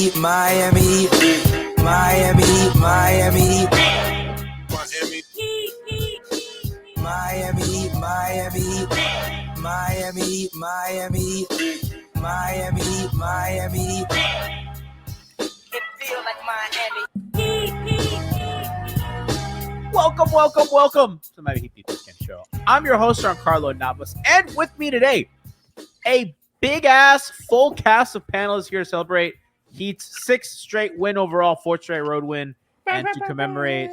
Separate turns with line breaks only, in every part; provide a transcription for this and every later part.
Miami, Miami, Miami, Miami, Miami, Miami, Miami, Miami, Miami, Miami. It feel like Miami.
Welcome to my Heat Show. I'm your host, Giancarlo Navas, and with me today, a big-ass full cast of panelists here to celebrate Heat's 6th straight win overall, 4th straight road win, and to commemorate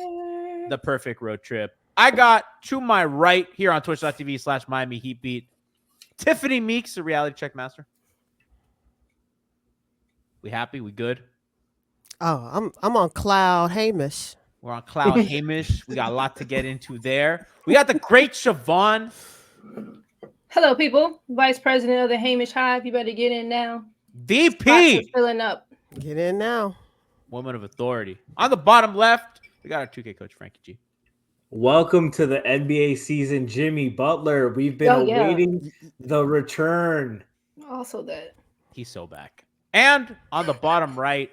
the perfect road trip. I got to my right here on twitch.tv/Miami Heat Beat, Tiffany Meeks, the reality check master. We happy? We good?
Oh, I'm on cloud Hamish.
We're on cloud Hamish. We got a lot to get into there. We got the great Siobhan.
Hello, people. Vice President of the Hamish Hive. You better get in now.
VP.
Filling up.
Get in now.
Woman of authority. On the bottom left, we got our 2K coach, Franky G.
Welcome to the NBA season, Jimmy Butler. We've been awaiting the return.
Also that.
He's so back. And on the bottom right,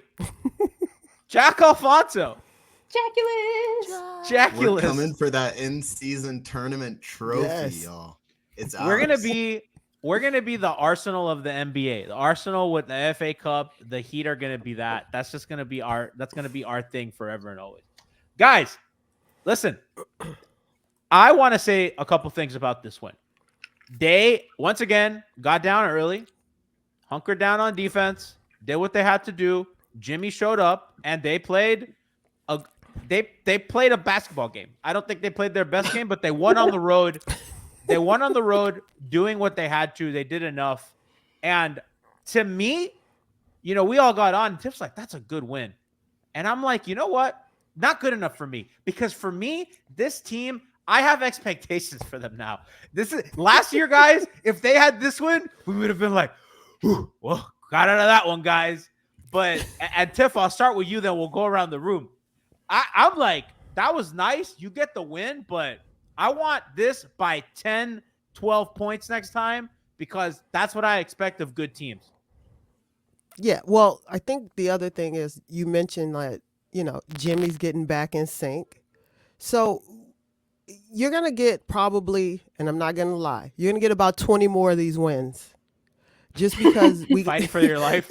Jack Afonso.
Jackulous.
We're coming for that in-season tournament trophy, y'all. It's ours.
We're gonna be the Arsenal of the NBA. The Arsenal with the FA Cup. The Heat are gonna be that. That's just gonna be our thing forever and always. Guys, listen. I want to say a couple things about this win. They once again got down early, hunkered down on defense, did what they had to do. Jimmy showed up, and they played a basketball game. I don't think they played their best game, but they won on the road. They won on the road doing what they had to. They did enough. And to me, we all got on. Tiff's like, that's a good win. And I'm like, you know what? Not good enough for me. Because for me, this team, I have expectations for them now. This is last year, guys. If they had this win, we would have been like, well, got out of that one, guys. But and Tiff, I'll start with you, then we'll go around the room. I'm like, that was nice. You get the win, but I want this by 10, 12 points next time because that's what I expect of good teams.
Yeah, well, I think the other thing is you mentioned that, Jimmy's getting back in sync. So you're going to get probably, and I'm not going to lie, you're going to get about 20 more of these wins. Just because we
fighting for your life.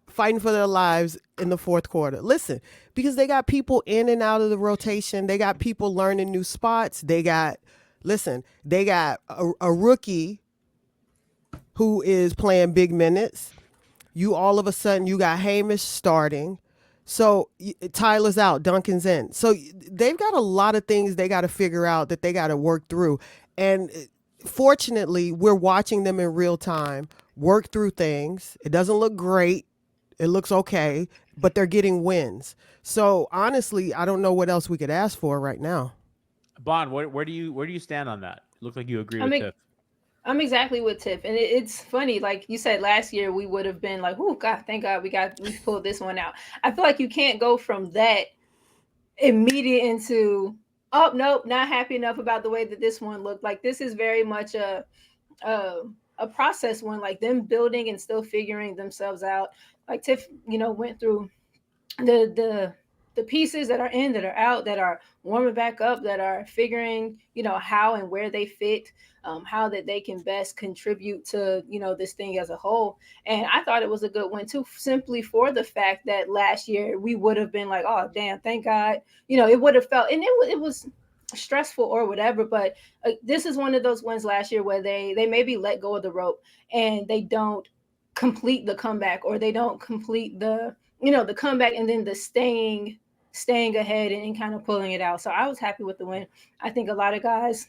Fighting for their lives in the fourth quarter. Listen, because they got people in and out of the rotation. They got people learning new spots. They got a rookie who is playing big minutes. All of a sudden, you got Hamish starting. So Tyler's out, Duncan's in. So they've got a lot of things they got to figure out that they got to work through. And fortunately, we're watching them in real time work through things. It doesn't look great. It looks okay, but they're getting wins. So honestly, I don't know what else we could ask for right now.
Bon, where do you stand on that? It looks like you agree with Tiff.
I'm exactly with Tiff, and it's funny. Like you said, last year we would have been like, "Oh God, thank God we pulled this one out." I feel like you can't go from that immediate into, "Oh nope, not happy enough about the way that this one looked." Like this is very much a process one, like them building and still figuring themselves out. Like Tiff, went through the pieces that are in, that are out, that are warming back up, that are figuring, how and where they fit, how that they can best contribute to, this thing as a whole. And I thought it was a good win too, simply for the fact that last year we would have been like, oh damn, thank God, it would have felt, and it was stressful or whatever, but this is one of those wins last year where they maybe let go of the rope and they don't complete the comeback, or they don't complete the comeback and then the staying ahead and kind of pulling it out. So I was happy with the win. I think a lot of guys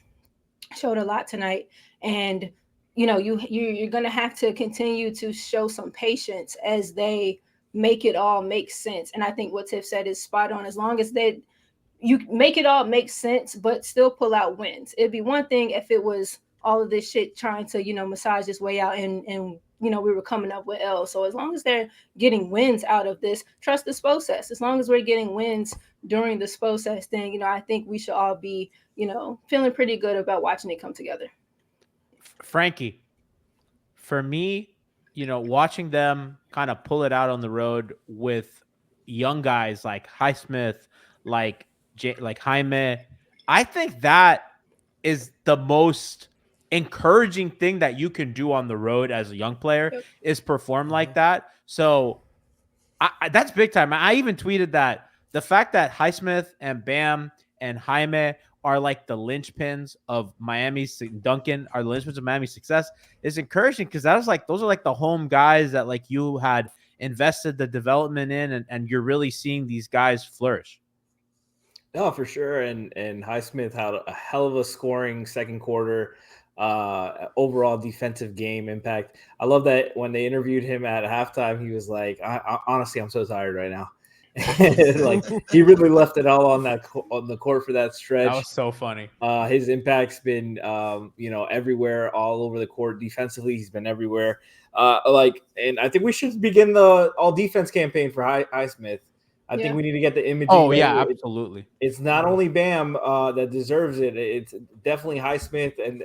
showed a lot tonight, and you're gonna have to continue to show some patience as they make it all make sense. And I think what Tiff said is spot on. As long as you make it all make sense, but still pull out wins. It'd be one thing if it was all of this shit trying to, massage this way out and we were coming up with L's. So as long as they're getting wins out of this, trust the process. As long as we're getting wins during the process thing, I think we should all be, feeling pretty good about watching it come together.
Franky, for me, watching them kind of pull it out on the road with young guys like Highsmith, like like Jaime, I think that is the most encouraging thing that you can do on the road as a young player
Yep.
is perform like that. So that's big time. I even tweeted that the fact that Highsmith and Bam and Jaime are like the linchpins of Miami's Duncan are the linchpins of Miami's success is encouraging because those are like the home guys that like you had invested the development in and you're really seeing these guys flourish.
No, for sure. And Highsmith had a hell of a scoring second quarter, overall defensive game impact. I love that when they interviewed him at halftime, he was like, honestly, I'm so tired right now. Like he really left it all on the court for that stretch.
That was so funny.
His impact's been, everywhere, all over the court. Defensively, he's been everywhere. And I think we should begin the all defense campaign for Highsmith. I think we need to get the imaging.
Oh, yeah, absolutely.
It's not only Bam that deserves it. It's definitely Highsmith and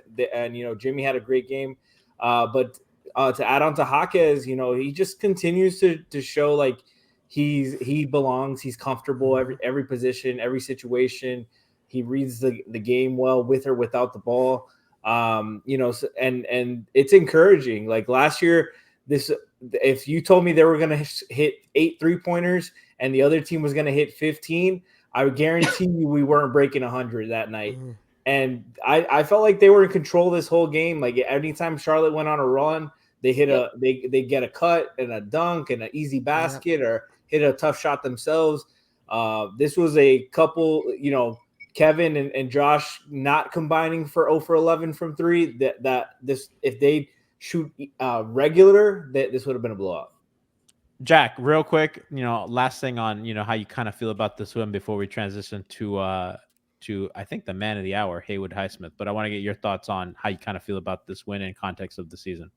Jimmy had a great game. But to add on to Jaquez, he just continues to show like he belongs. He's comfortable every position, every situation. He reads the game well with or without the ball. And it's encouraging. Like last year, if you told me they were going to hit 8 3-pointers and the other team was going to hit 15, I would guarantee you we weren't breaking 100 that night. And I felt like they were in control this whole game. Like anytime Charlotte went on a run, they hit they get a cut and a dunk and an easy basket or hit a tough shot themselves. This was a couple, Kevin and Josh not combining for 0 for 11 from 3. If they shoot regular, this would have been a blowout.
Jack, real quick, last thing on how you kind of feel about this win before we transition to I think the man of the hour, Haywood Highsmith. But I want to get your thoughts on how you kind of feel about this win in context of the season.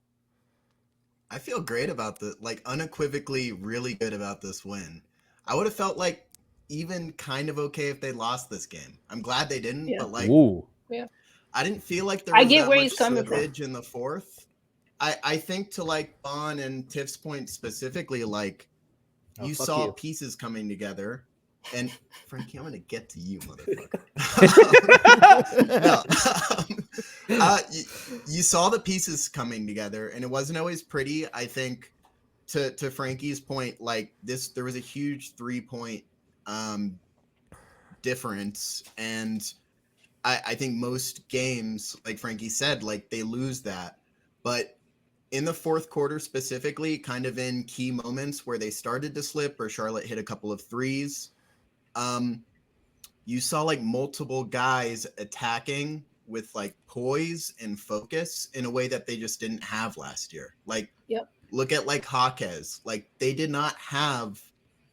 I feel great about unequivocally really good about this win. I would have felt like even kind of okay if they lost this game. I'm glad they didn't, but I didn't feel like there was that much slippage in the fourth. I think to like Bon and Tiff's point specifically, like you saw pieces coming together. And Frankie, I'm gonna get to you, motherfucker. You saw the pieces coming together, and it wasn't always pretty. I think to Frankie's point, like there was a huge 3-point difference, and I think most games, like Frankie said, like they lose that. But in the fourth quarter specifically, kind of in key moments where they started to slip or Charlotte hit a couple of threes, you saw like multiple guys attacking with like poise and focus in a way that they just didn't have last year. Like, look at like Jaquez. Like they did not have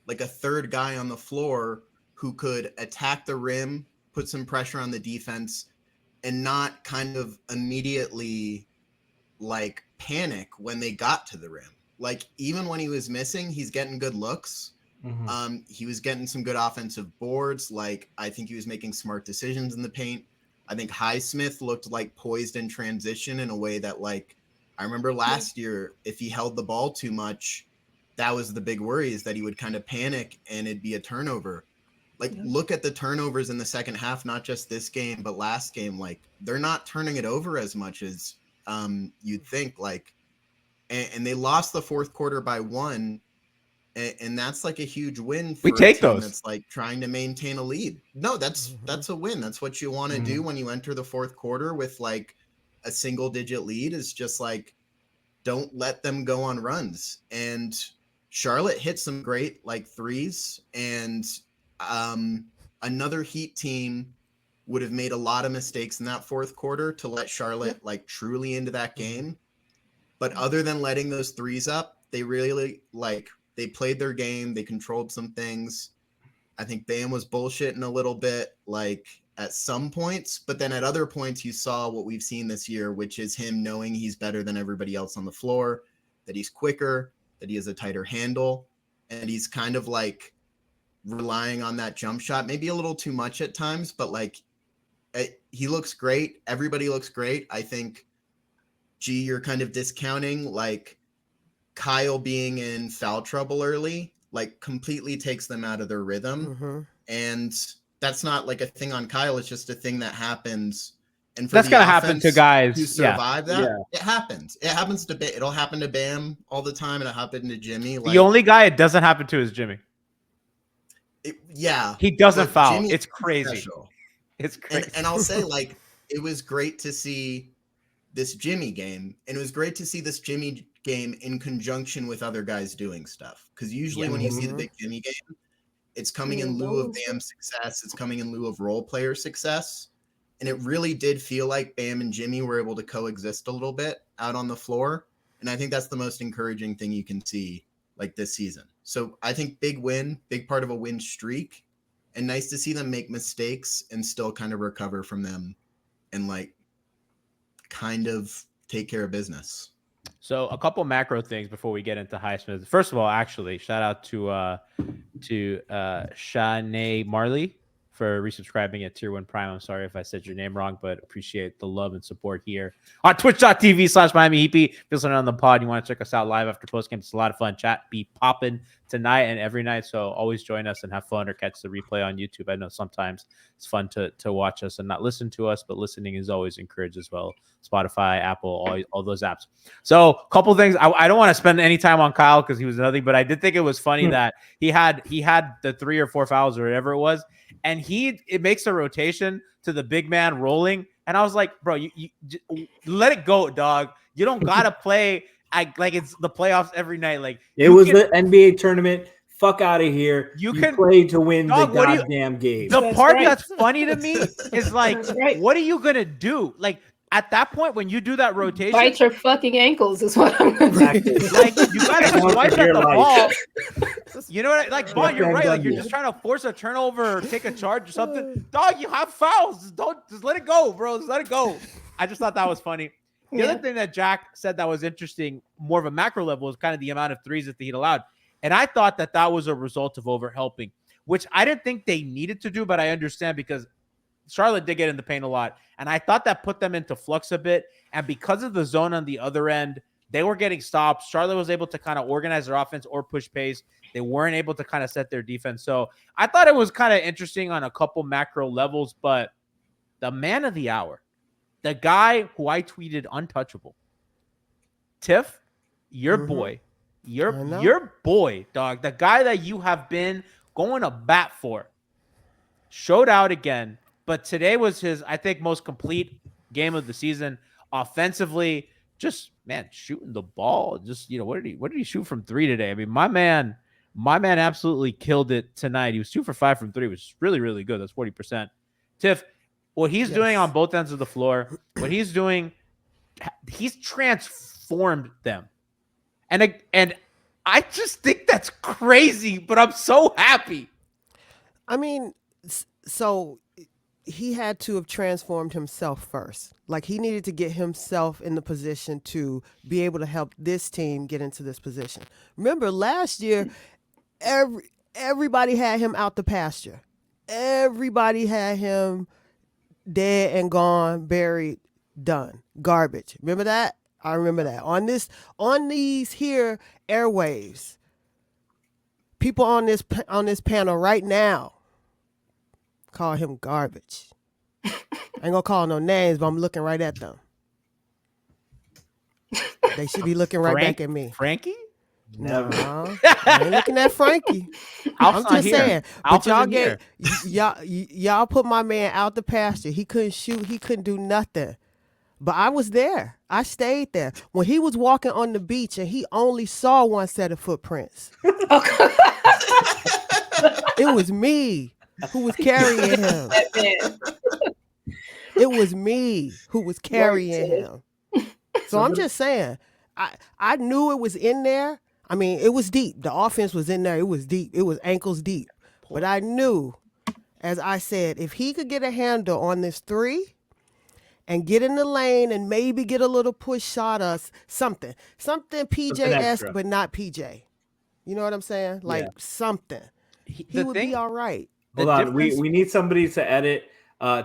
like a third guy on the floor who could attack the rim, put some pressure on the defense, and not kind of immediately like panic when they got to the rim. Like even when he was missing, he's getting good looks. He was getting some good offensive boards. Like I think he was making smart decisions in the paint. I think Highsmith looked like poised in transition in a way that like I remember last year, if he held the ball too much, that was the big worry, is that he would kind of panic and it'd be a turnover. Like look at the turnovers in the second half, not just this game, but last game. Like they're not turning it over as much as you'd think. Like, and they lost the fourth quarter by 1. And that's like a huge win for a team that's like trying to maintain a lead. No, that's a win. That's what you want to do when you enter the fourth quarter with like a single digit lead, is just like, don't let them go on runs. And Charlotte hit some great like threes, and another Heat team would have made a lot of mistakes in that fourth quarter to let Charlotte like truly into that game. But other than letting those threes up, they really they played their game. They controlled some things. I think Bam was bullshitting a little bit, like at some points, but then at other points, you saw what we've seen this year, which is him knowing he's better than everybody else on the floor, that he's quicker, that he has a tighter handle, and he's kind of like relying on that jump shot, maybe a little too much at times, but like he looks great. Everybody looks great. I think, G, you're kind of discounting like Kyle being in foul trouble early, like completely takes them out of their rhythm.
Mm-hmm.
And that's not like a thing on Kyle. It's just a thing that happens. And for
That's
the
gonna happen to
offense
guys.
who survive that,
Yeah.
it happens. It happens to it'll happen to Bam all the time, and it happened to Jimmy.
The only guy it doesn't happen to is Jimmy.
Yeah,
He doesn't
but
foul.
Jimmy's
It's crazy.
special.
It's crazy.
And I'll say, like, it was great to see this Jimmy game, and it was great to see this Jimmy game in conjunction with other guys doing stuff. Because usually when you see the big Jimmy game, it's coming in lieu of Bam's success. It's coming in lieu of role player success. And it really did feel like Bam and Jimmy were able to coexist a little bit out on the floor. And I think that's the most encouraging thing you can see like this season. So I think big win, big part of a win streak, and nice to see them make mistakes and still kind of recover from them and like kind of take care of business.
So a couple macro things before we get into Highsmith. First of all, actually, shout out to Shanae Marley for resubscribing at Tier 1 Prime. I'm sorry if I said your name wrong, but appreciate the love and support here on twitch.tv/Miami Heat. If you're listening on the pod, you want to check us out live after postgame. It's a lot of fun. Chat be popping tonight and every night. So always join us and have fun or catch the replay on YouTube. I know sometimes it's fun to watch us and not listen to us, but listening is always encouraged as well. Spotify, Apple, all those apps. So a couple things. I don't want to spend any time on Kyle because he was nothing, but I did think it was funny that he had the 3 or 4 fouls or whatever it was. And it makes a rotation to the big man rolling. And I was like, bro, you let it go, dog. You don't got to play like it's the playoffs every night. Like
it was the NBA tournament. Fuck out of here. You
can
play to win
dog,
the goddamn game.
The
That's
part
right.
that's funny to me is like, what are you going to do? Like, at that point, when you do that rotation,
bite your fucking ankles is what I'm going to do.
like you gotta just wipe at the ball. You know what? Like, Bond, you're right. Like, you're
Yeah.
just trying to force a turnover or take a charge or something. Dog, you have fouls. Just let it go, bro. Just let it go. I just thought that was funny. The other thing that Jack said that was interesting, more of a macro level, is kind of the amount of threes that the Heat allowed. And I thought that was a result of overhelping, which I didn't think they needed to do, but I understand because Charlotte did get in the paint a lot. And I thought that put them into flux a bit. And because of the zone on the other end, they were getting stops. Charlotte was able to kind of organize their offense or push pace. They weren't able to kind of set their defense. So I thought it was kind of interesting on a couple macro levels. But the man of the hour, the guy who I tweeted untouchable, Tiff, your boy, your boy, dog, the guy that you have been going to bat for, showed out again. But today was his, I think, most complete game of the season. Offensively, just, man, shooting the ball. Just, what did he shoot from 3 today? I mean, my man absolutely killed it tonight. He was 2 for 5 from 3, which is really, really good. That's 40%. Tiff, what he's doing on both ends of the floor, what he's doing, he's transformed them. And I just think that's crazy, but I'm so happy.
I mean, so he had to have transformed himself first. Like, he needed to get himself in the position to be able to help this team get into this position. Remember, last year, everybody had him out the pasture. Everybody had him dead and gone, buried, done, garbage. Remember that? I remember that. On these here airwaves, people on this panel right now call him garbage. I ain't gonna call no names, but I'm looking right at them. They should be looking right back at me.
Franky?
No, I ain't looking at Franky. I'm just saying. But y'all put my man out the pasture. He couldn't shoot. He couldn't do nothing. But I was there. I stayed there. When he was walking on the beach and he only saw one set of footprints. It was me who was carrying him. It was me who was carrying him. So I'm just saying, I knew it was in there. I mean, it was deep. The offense was in there. It was deep. It was ankles deep. But I knew, as I said, if he could get a handle on this 3 and get in the lane and maybe get a little push shot or something PJ-esque, but not PJ. You know what I'm saying? Like something. He would be all right.
Hold on. We need somebody to edit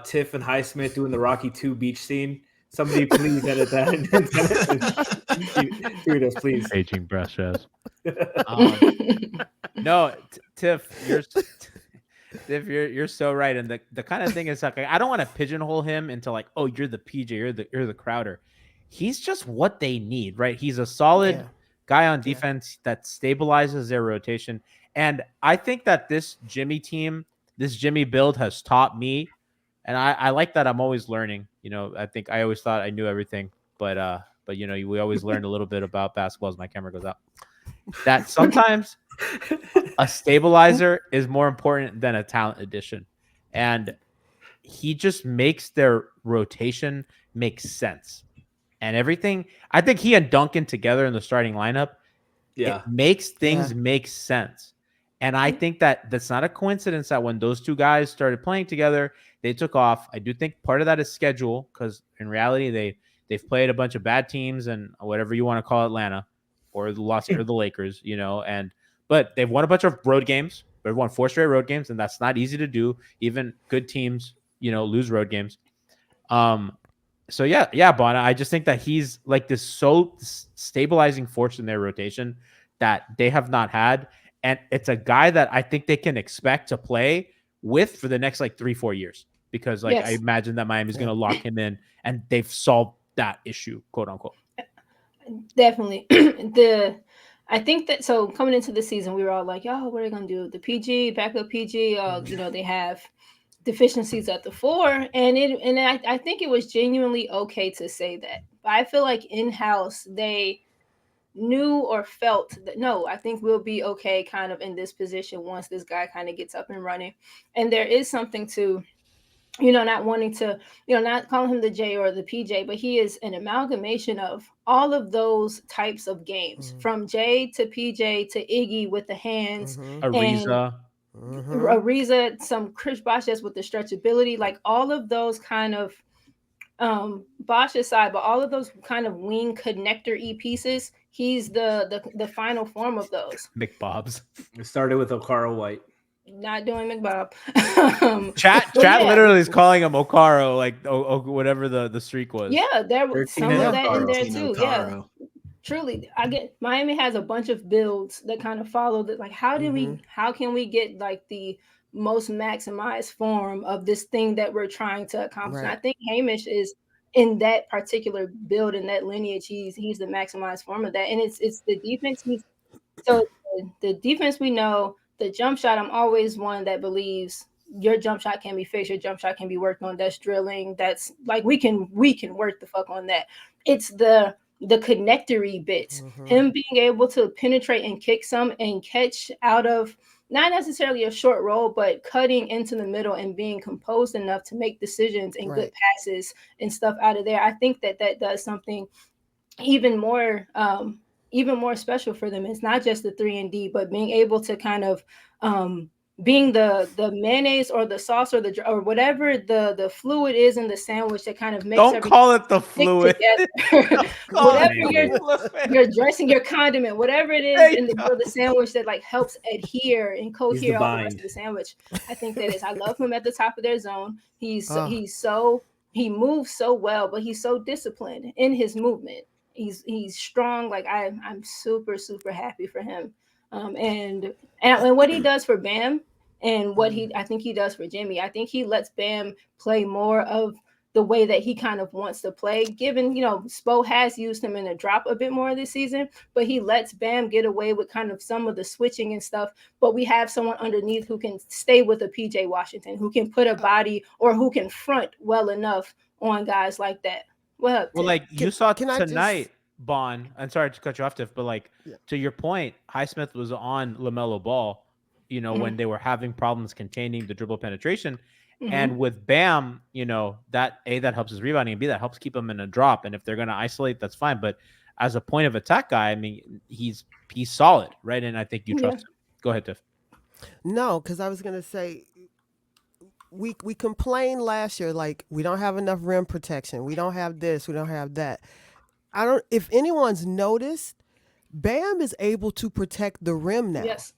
Tiff and Highsmith doing the Rocky 2 beach scene Somebody please edit that and tweet us, please.
Aging breast shows. No, Tiff, you're so right. And the kind of thing is like I don't want to pigeonhole him into like, oh, you're the PJ, you're the Crowder. He's just what they need, right? He's a solid guy on defense that stabilizes their rotation. And I think that this Jimmy team, this Jimmy build has taught me, and I like that I'm always learning. You know, I think I always thought I knew everything, but you know, we always learn a little bit about basketball as my camera goes out. That sometimes a stabilizer is more important than a talent addition. And he just makes their rotation make sense. And everything, I think he and Duncan together in the starting lineup, it makes things make sense. And I think that that's not a coincidence that when those two guys started playing together, they took off. I do think part of that is schedule, because in reality, they've played a bunch of bad teams and whatever you want to call Atlanta or the Lakers, you know, but they've won a bunch of road games. They've won 4 straight road games, and that's not easy to do. Even good teams, you know, lose road games. So yeah, Bon, I just think that he's like this so stabilizing force in their rotation that they have not had. And it's a guy that I think they can expect to play with for the next like 3-4 years, because like I imagine that Miami's going to lock him in, and they've solved that issue, quote unquote.
Definitely. I think that, so coming into the season, we were all like, oh, what are they going to do? The PG, backup PG, you know, they have deficiencies at the 4. And I think it was genuinely okay to say that. But I feel like in-house, they knew or felt that, no, I think we'll be okay kind of in this position once this guy kind of gets up and running. And there is something to, you know, not wanting to, you know, not calling him the J or the PJ, but he is an amalgamation of all of those types of games, from J to PJ to Iggy with the hands, Ariza, some Chris Bosh with the stretchability, like all of those kind of Bosh's side, but all of those kind of wing connector pieces, he's the final form of those.
McBobs.
It started with Okaro White.
Not doing McBob.
Chat literally is calling him Okaro, like whatever the streak was.
Yeah, there was some of that in there too.
Okaro.
Yeah, truly. Miami has a bunch of builds that kind of follow that. Like, how can we get like the most maximized form of this thing that we're trying to accomplish? Right. And I think Hamish is in that particular build, in that lineage. He's the maximized form of that, and it's the defense. The defense, we know. The jump shot, I'm always one that believes your jump shot can be fixed, your jump shot can be worked on. That's drilling. That's like we can work the fuck on that. It's the connectory bits. Him being able to penetrate and kick some and catch out of not necessarily a short roll, but cutting into the middle and being composed enough to make decisions and good passes and stuff out of there. I think that does something even more special for them. It's not just the 3-and-D, but being able to kind of being the mayonnaise or the sauce or whatever the fluid is in the sandwich that kind of makes
don't call it the fluid
whatever your dressing, your condiment, whatever it is in the sandwich that like helps adhere and cohere all the rest of the sandwich. I think that is. I love him at the top of their zone. He moves so well, but he's so disciplined in his movement. He's strong. Like I'm super, super happy for him. And what he does for Bam and what I think he does for Jimmy, I think he lets Bam play more of the way that he kind of wants to play, given, you know, Spo has used him in a drop a bit more this season, but he lets Bam get away with kind of some of the switching and stuff. But we have someone underneath who can stay with a PJ Washington, who can put a body or who can front well enough on guys like that.
Well, like you saw tonight, Bon. I'm sorry to cut you off, Tiff, but like to your point, Highsmith was on LaMelo Ball, you know, when they were having problems containing the dribble penetration. And with Bam, you know, that helps his rebounding, and B, that helps keep him in a drop. And if they're going to isolate, that's fine. But as a point of attack guy, I mean, he's solid, right? And I think you trust him. Go ahead, Tiff.
No, because I was going to say, we complained last year, like we don't have enough rim protection. We don't have this. We don't have that. If anyone's noticed, Bam is able to protect the rim now.
Yes.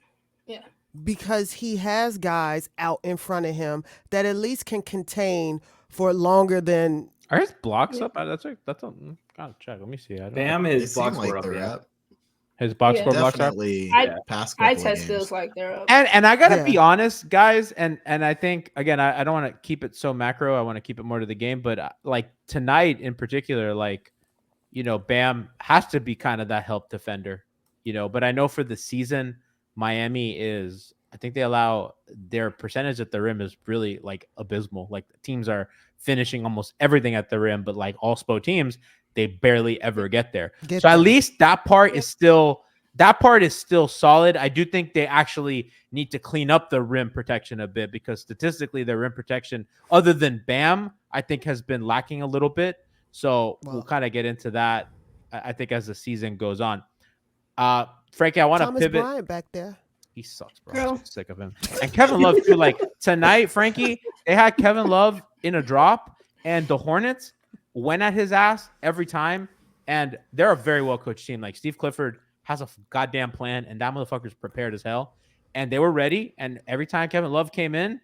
Yeah.
Because he has guys out in front of him that at least can contain for longer than
Are his blocks up? That's gotta check. Let me see. I don't
Bam,
They
his
seem
blocks
like
were up.
they're
Yeah.
up.
His box
Yeah.
score blocks are up.
Definitely
I-
past
Eye
couple of
test
games.
feels like they're up.
And I gotta
Yeah.
be honest, guys, and I think again, I don't want to keep it so macro. I want to keep it more to the game, but like tonight in particular, like Bam has to be kind of that help defender, But I know for the season, Miami is. I think they allow their percentage at the rim is really like abysmal. Like teams are finishing almost everything at the rim, but like all SPO teams, they barely ever get there.
Get
So at
there.
least that part is still solid. I do think they actually need to clean up the rim protection a bit because statistically their rim protection, other than Bam, I think has been lacking a little bit. So we'll kind of get into that, I think, as the season goes on. Frankie, I want to
Thomas
pivot.
Bryant back there.
He sucks, bro.
Girl.
I'm so sick of him. And Kevin Love too. Like tonight, Frankie, they had Kevin Love in a drop, and the Hornets went at his ass every time. And they're a very well coached team. Like Steve Clifford has a goddamn plan, and that motherfucker's prepared as hell. And they were ready. And every time Kevin Love came in,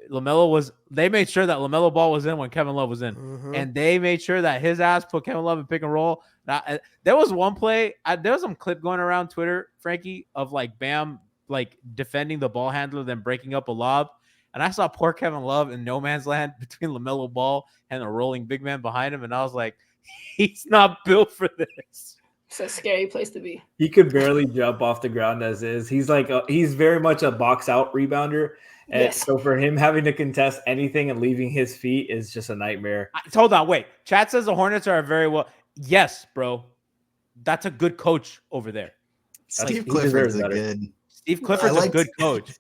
they made sure that LaMelo Ball was in when Kevin Love was in.
Mhm.
And they made sure that his ass put Kevin Love in pick and roll. Now, there was one play, there was some clip going around Twitter, Frankie, of like Bam like defending the ball handler, then breaking up a lob. And I saw poor Kevin Love in no man's land between LaMelo Ball and a rolling big man behind him. And I was like, he's not built for this.
It's a scary place to be.
He could barely jump off the ground as is. He's he's very much a box out rebounder. And
Yes.
so for him having to contest anything and leaving his feet is just a nightmare.
Hold on, wait. Chat says the Hornets are very well. Yes, bro. That's a good coach over there.
Steve
he
Clifford's
deserves
a
better.
good.
Steve Clifford's a good coach.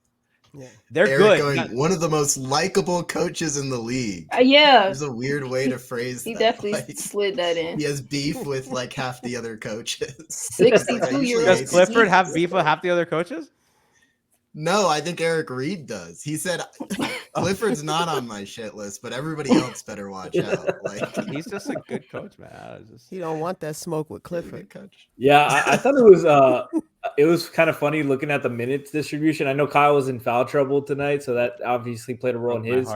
Yeah.
They're
Eric
good.
going, one of the most likable coaches in the league.
Yeah.
There's a weird way to phrase
He
that.
definitely
Like,
slid that in.
he has beef with like half the other coaches.
62-year-old.
Does Clifford have beef with half the other coaches?
No, I think Eric Reed does. He said Clifford's not on my shit list, but everybody else better watch out. Like
He's just a good coach, man.
He don't want that smoke with
good
Clifford.
coach.
Yeah, I thought it was kind of funny looking at the minutes distribution. I know Kyle was in foul trouble tonight, so that obviously played a role in his.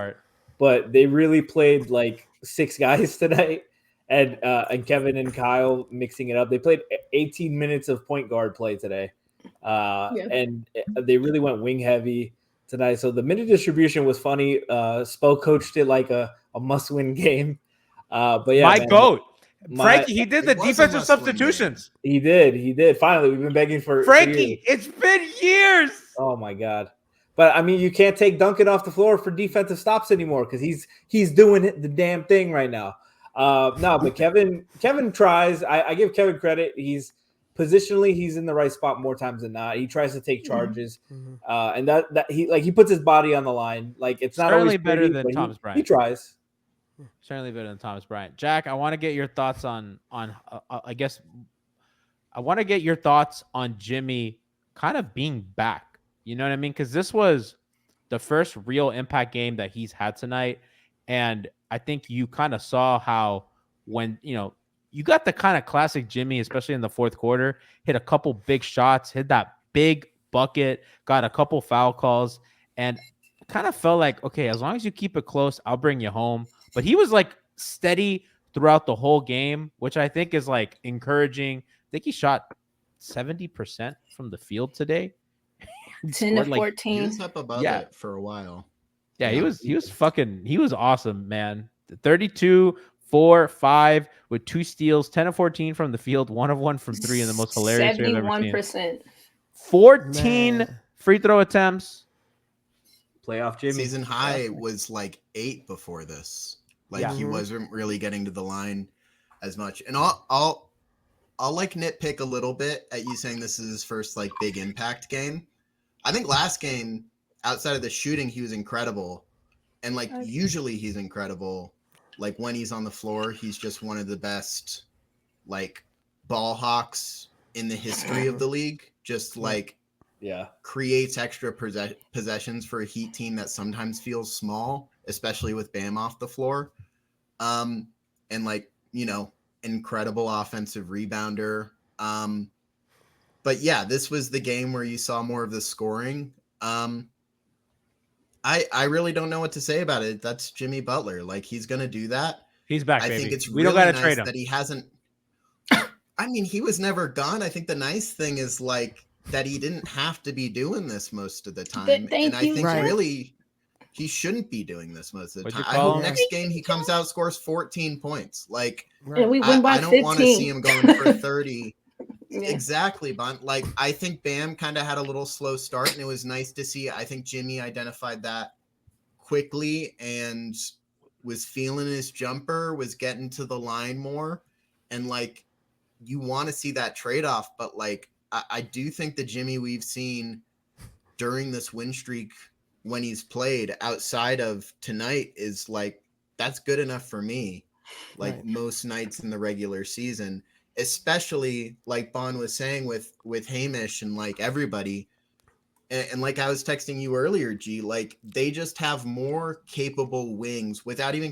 But they really played like 6 guys tonight, and Kevin and Kyle mixing it up. They played 18 minutes of point guard play today, and they really went wing heavy tonight. So the minute distribution was funny. Spo coached it like a must-win game. But yeah,
my goat. Frankie, he did the
It was a
defensive
must-win
substitutions.
He did. Finally, we've been begging for
Frankie,
years.
it's been years.
Oh my god! But I mean, you can't take Duncan off the floor for defensive stops anymore because he's doing the damn thing right now. No, but Kevin tries. I give Kevin credit. He's positionally he's in the right spot more times than not. He tries to take charges, and that he puts his body on the line. Like it's not
Certainly
always
better
pretty,
than
but
Thomas Bryant.
He tries.
Certainly better than Thomas Bryant. Jack, I want to get your thoughts on I guess I want to get your thoughts on Jimmy kind of being back. You know what I mean? Because this was the first real impact game that he's had tonight. And I think you kind of saw how when, you got the kind of classic Jimmy, especially in the fourth quarter, hit a couple big shots, hit that big bucket, got a couple foul calls, and kind of felt like, okay, as long as you keep it close, I'll bring you home. But he was like steady throughout the whole game, which I think is like encouraging. I think he shot 70% from the field today.
10 to 14.
He was up above it for a while.
Yeah, he was awesome, man. 32, 4, 5 with 2 steals, 10 of 14 from the field, 1 of 1 from 3 in the most hilarious way I've ever seen.
71%.
14 free throw attempts.
Playoff Jimmy.
Season high was like 8 before this. Like he wasn't really getting to the line as much. And I'll like nitpick a little bit at you saying this is his first like big impact game. I think last game, outside of the shooting, he was incredible. And like usually he's incredible. Like when he's on the floor, he's just one of the best like ball hawks in the history of the league. Just like creates extra possessions for a Heat team that sometimes feels small, especially with Bam off the floor. And like, incredible offensive rebounder. But yeah, this was the game where you saw more of the scoring. I really don't know what to say about it. That's Jimmy Butler. Like he's going to do that.
He's back,
I
baby.
think it's
we
really
don't got to
nice
trade him.
that he hasn't. I mean, he was never gone. I think the nice thing is like that he didn't have to be doing this most of the time,
Thank
and I
you.
think
Right.
really he shouldn't be doing this most of the
What'd you
time. I
call
hope
him?
next game he comes out, scores 14 points. Like
And we win by
I don't want to
15.
see him going for 30.
Yeah.
Exactly, Bunt. Like I think Bam kind of had a little slow start, and it was nice to see. I think Jimmy identified that quickly and was feeling his jumper, was getting to the line more, and like you want to see that trade-off, but like I do think the Jimmy we've seen during this win streak when he's played outside of tonight is like that's good enough for me. Like
Right.
most nights in the regular season, especially like Bon was saying with Hamish and like everybody. And like I was texting you earlier, G, like they just have more capable wings without even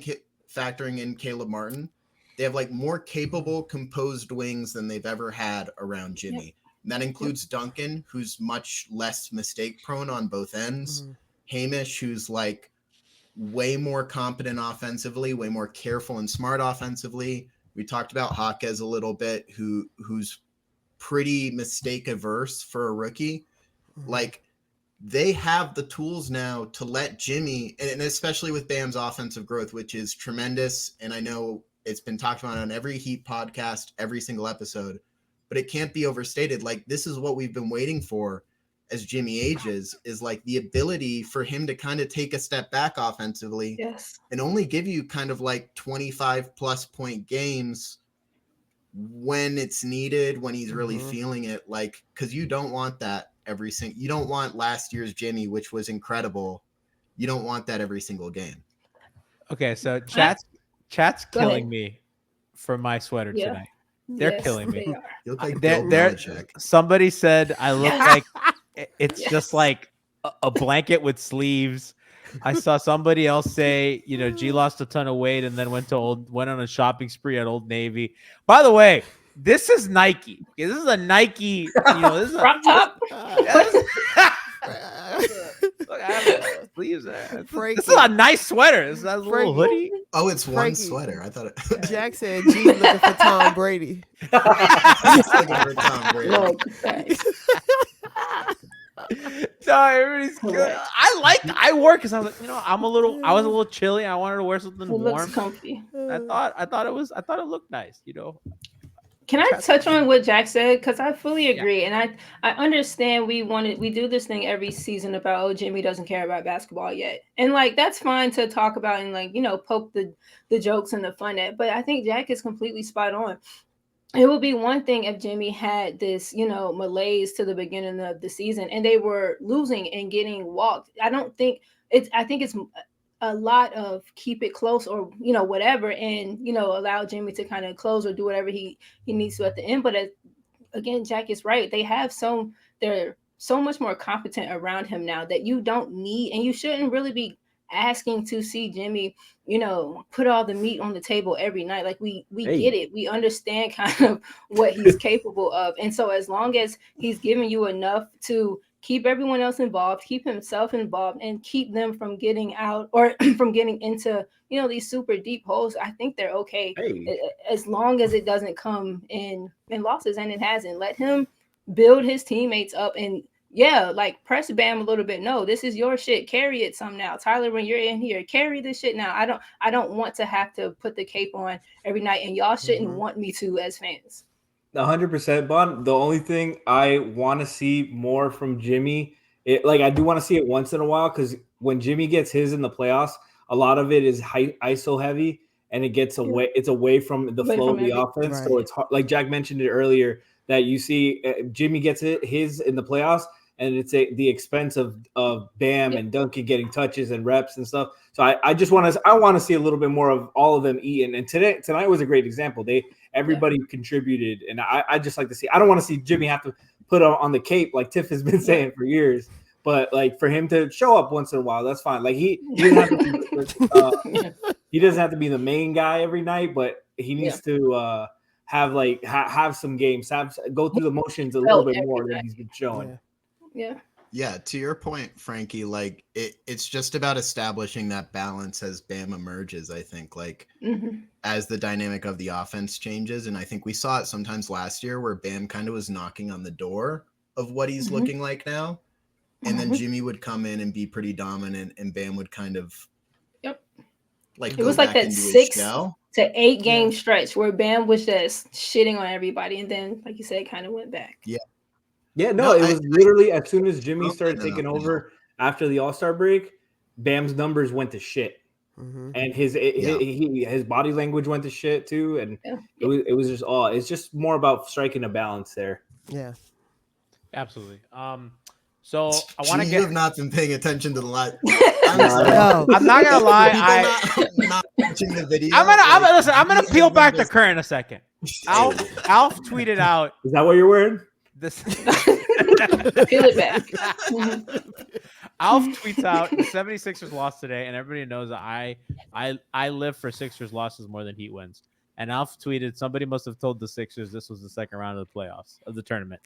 factoring in Caleb Martin. They have like more capable composed wings than they've ever had around Jimmy.
Yep.
And that includes Duncan, who's much less mistake prone on both ends. Hamish, who's like way more competent offensively, way more careful and smart offensively. We talked about Jaquez a little bit, who's pretty mistake averse for a rookie. Like they have the tools now to let Jimmy, and especially with Bam's offensive growth, which is tremendous. And I know it's been talked about on every Heat podcast, every single episode, but it can't be overstated. Like this is what we've been waiting for as Jimmy ages, is like the ability for him to kind of take a step back offensively
Yes.
and only give you kind of like 25 plus point games when it's needed, when he's really feeling it. Like, cause you don't want that you don't want last year's Jimmy, which was incredible. You don't want that every single game.
Okay, so chat's
Go
killing
ahead.
me for my sweater
Yeah.
tonight. They're
Yes,
killing me.
they are.
You look like
There-
Bill
there-
Belichick.
Somebody said I look like it's
Yes.
just like a blanket with sleeves. I saw somebody else say, G lost a ton of weight and then went on a shopping spree at Old Navy. By the way, this is Nike. Okay, this is a Nike. This is
Crop top.
Look, I have sleeves there.
Frankie.
This is a nice sweater. This is a little
Frankie.
hoodie.
Oh, it's one
Frankie.
sweater. I thought it.
Jack said G looking for Tom Brady.
Just looking for Tom Brady.
Look, guys.
No, everybody's good. I wore because I was like, I was a little chilly. I wanted to wear something
It
warm.
looks comfy.
I thought it looked nice,
Can I touch on what Jack said? Because I fully agree, and I understand we do this thing every season about Jimmy doesn't care about basketball yet, and like that's fine to talk about and like poke the jokes and the fun at. But I think Jack is completely spot on. It would be one thing if Jimmy had this malaise to the beginning of the season and they were losing and getting walked. I think it's a lot of keep it close or whatever, and allow Jimmy to kind of close or do whatever he needs to at the end. But again, Jack is right. They're so much more competent around him now that you don't need, and you shouldn't really be asking to see Jimmy put all the meat on the table every night. Like we get it, we understand kind of what he's capable of, and so as long as he's giving you enough to keep everyone else involved, keep himself involved, and keep them from getting out or from getting into, these super deep holes, I think they're okay. As long as it doesn't come in losses, and it hasn't. Let him build his teammates up and press Bam a little bit. No, this is your shit. Carry it some now. Tyler, when you're in here, carry this shit now. I don't want to have to put the cape on every night, and y'all shouldn't want me to as fans.
100%, Bon. The only thing I want to see more from Jimmy, I do want to see it once in a while, because when Jimmy gets his in the playoffs, a lot of it is ISO heavy, and it gets away. It's away from the flow of the offense.
Right.
So it's hard, like Jack mentioned it earlier, that you see Jimmy gets his in the playoffs, and it's the expense of Bam and Duncan getting touches and reps and stuff. So I just want to see a little bit more of all of them eating. And tonight was a great example. Everybody contributed, and I just like to see. I don't want to see Jimmy have to put on the cape like Tiff has been saying for years, but like for him to show up once in a while, that's fine. Like he doesn't have to be, he doesn't have to be the main guy every night, but he needs to have some games, go through the motions a little bit more than he's been showing.
Yeah.
Yeah, to your point, Frankie, like it's just about establishing that balance as Bam emerges, I think, like as the dynamic of the offense changes. And I think we saw it sometimes last year where Bam kind of was knocking on the door of what he's looking like now. And then Jimmy would come in and be pretty dominant, and Bam would kind of like
it was like that 6 to 8 game stretch where Bam was just shitting on everybody, and then, like you said, kind of went back.
Yeah, no, it was literally as soon as Jimmy started taking over after the All-Star break, Bam's numbers went to shit. And his body language went to shit too, and it was just it's just more about striking a balance there.
Yeah,
absolutely. So I want to get.
You have not been paying attention to the live.
I'm not gonna lie.
Not watching the video.
I'm gonna peel back the curtain a second. Alf tweeted out.
Is that what you're wearing?
This.
Peel it back.
Alf tweets out the 76ers lost today, and everybody knows that I live for Sixers losses more than Heat wins. And Alf tweeted, somebody must have told the Sixers this was the second round of the playoffs of the tournament.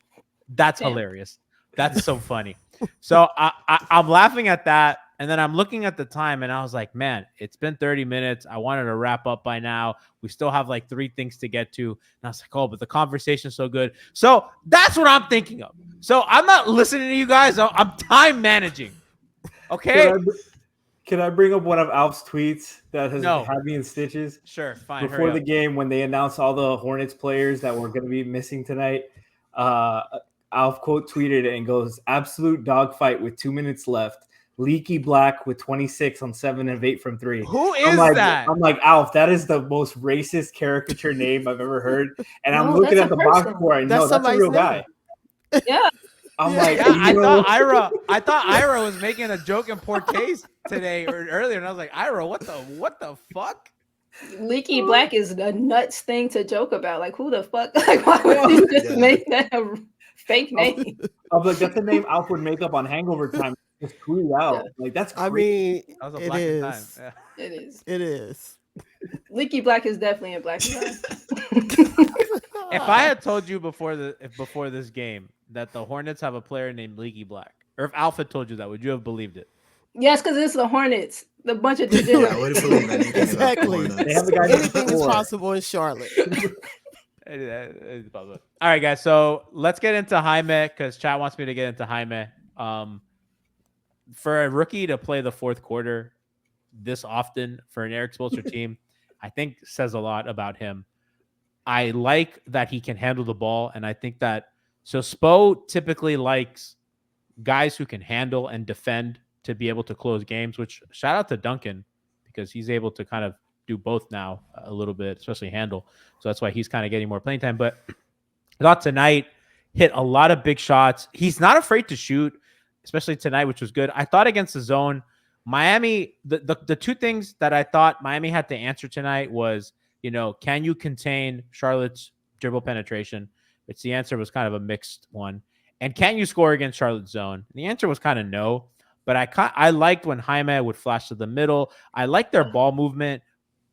That's hilarious. That's so funny. So I'm laughing at that, and then I'm looking at the time, and I was like, man, it's been 30 minutes. I wanted to wrap up by now. We still have like 3 things to get to. And I was like, oh, but the conversation's so good. So that's what I'm thinking of. So I'm not listening to you guys. I'm time managing. Okay.
Can I bring up one of Alf's tweets that has had me in stitches?
Sure, fine.
Before the game, when they announced all the Hornets players that were going to be missing tonight, Alf quote tweeted it and goes, "Absolute dogfight with 2 minutes left. Leaky Black with 26 on 7 of 8 from 3."
Who is that?
I'm like, Alf, that is the most racist caricature name I've ever heard. And I'm looking at the box score and that's a real guy.
Yeah.
I'm like,
I thought Ira was making a joke in poor taste today or earlier, and I was like, Ira, what the fuck?
Leaky Black is a nuts thing to joke about. Like, who the fuck? Like, why would you just make that a fake name?
I was like, that's the name Alf would make up on hangover time. Just tweet out. Yeah. Like, that's crazy.
I mean,
that was a black time. Yeah.
It is.
It is.
Leaky Black is definitely a black guy.
If I had told you before this game that the Hornets have a player named Leaky Black, or if Alf had told you that, would you have believed it?
Yes, because it's the Hornets. The bunch of degenerates.
I wouldn't believe anything.
Exactly.
They have the guy
Anything is possible in Charlotte.
All right, guys. So let's get into Jaime because chat wants me to get into Jaime. For a rookie to play the fourth quarter this often for an Eric Spoelstra team, I think says a lot about him. I like that he can handle the ball, and I think that Spo typically likes guys who can handle and defend to be able to close games, which shout out to Duncan because he's able to kind of do both now a little bit, especially handle. So that's why he's kind of getting more playing time. But I thought tonight hit a lot of big shots. He's not afraid to shoot, especially tonight, which was good. I thought against the zone, Miami, the 2 things that I thought Miami had to answer tonight was, can you contain Charlotte's dribble penetration? Which the answer was kind of a mixed one. And can you score against Charlotte's zone? And the answer was kind of no. But I liked when Jaime would flash to the middle. I liked their ball movement,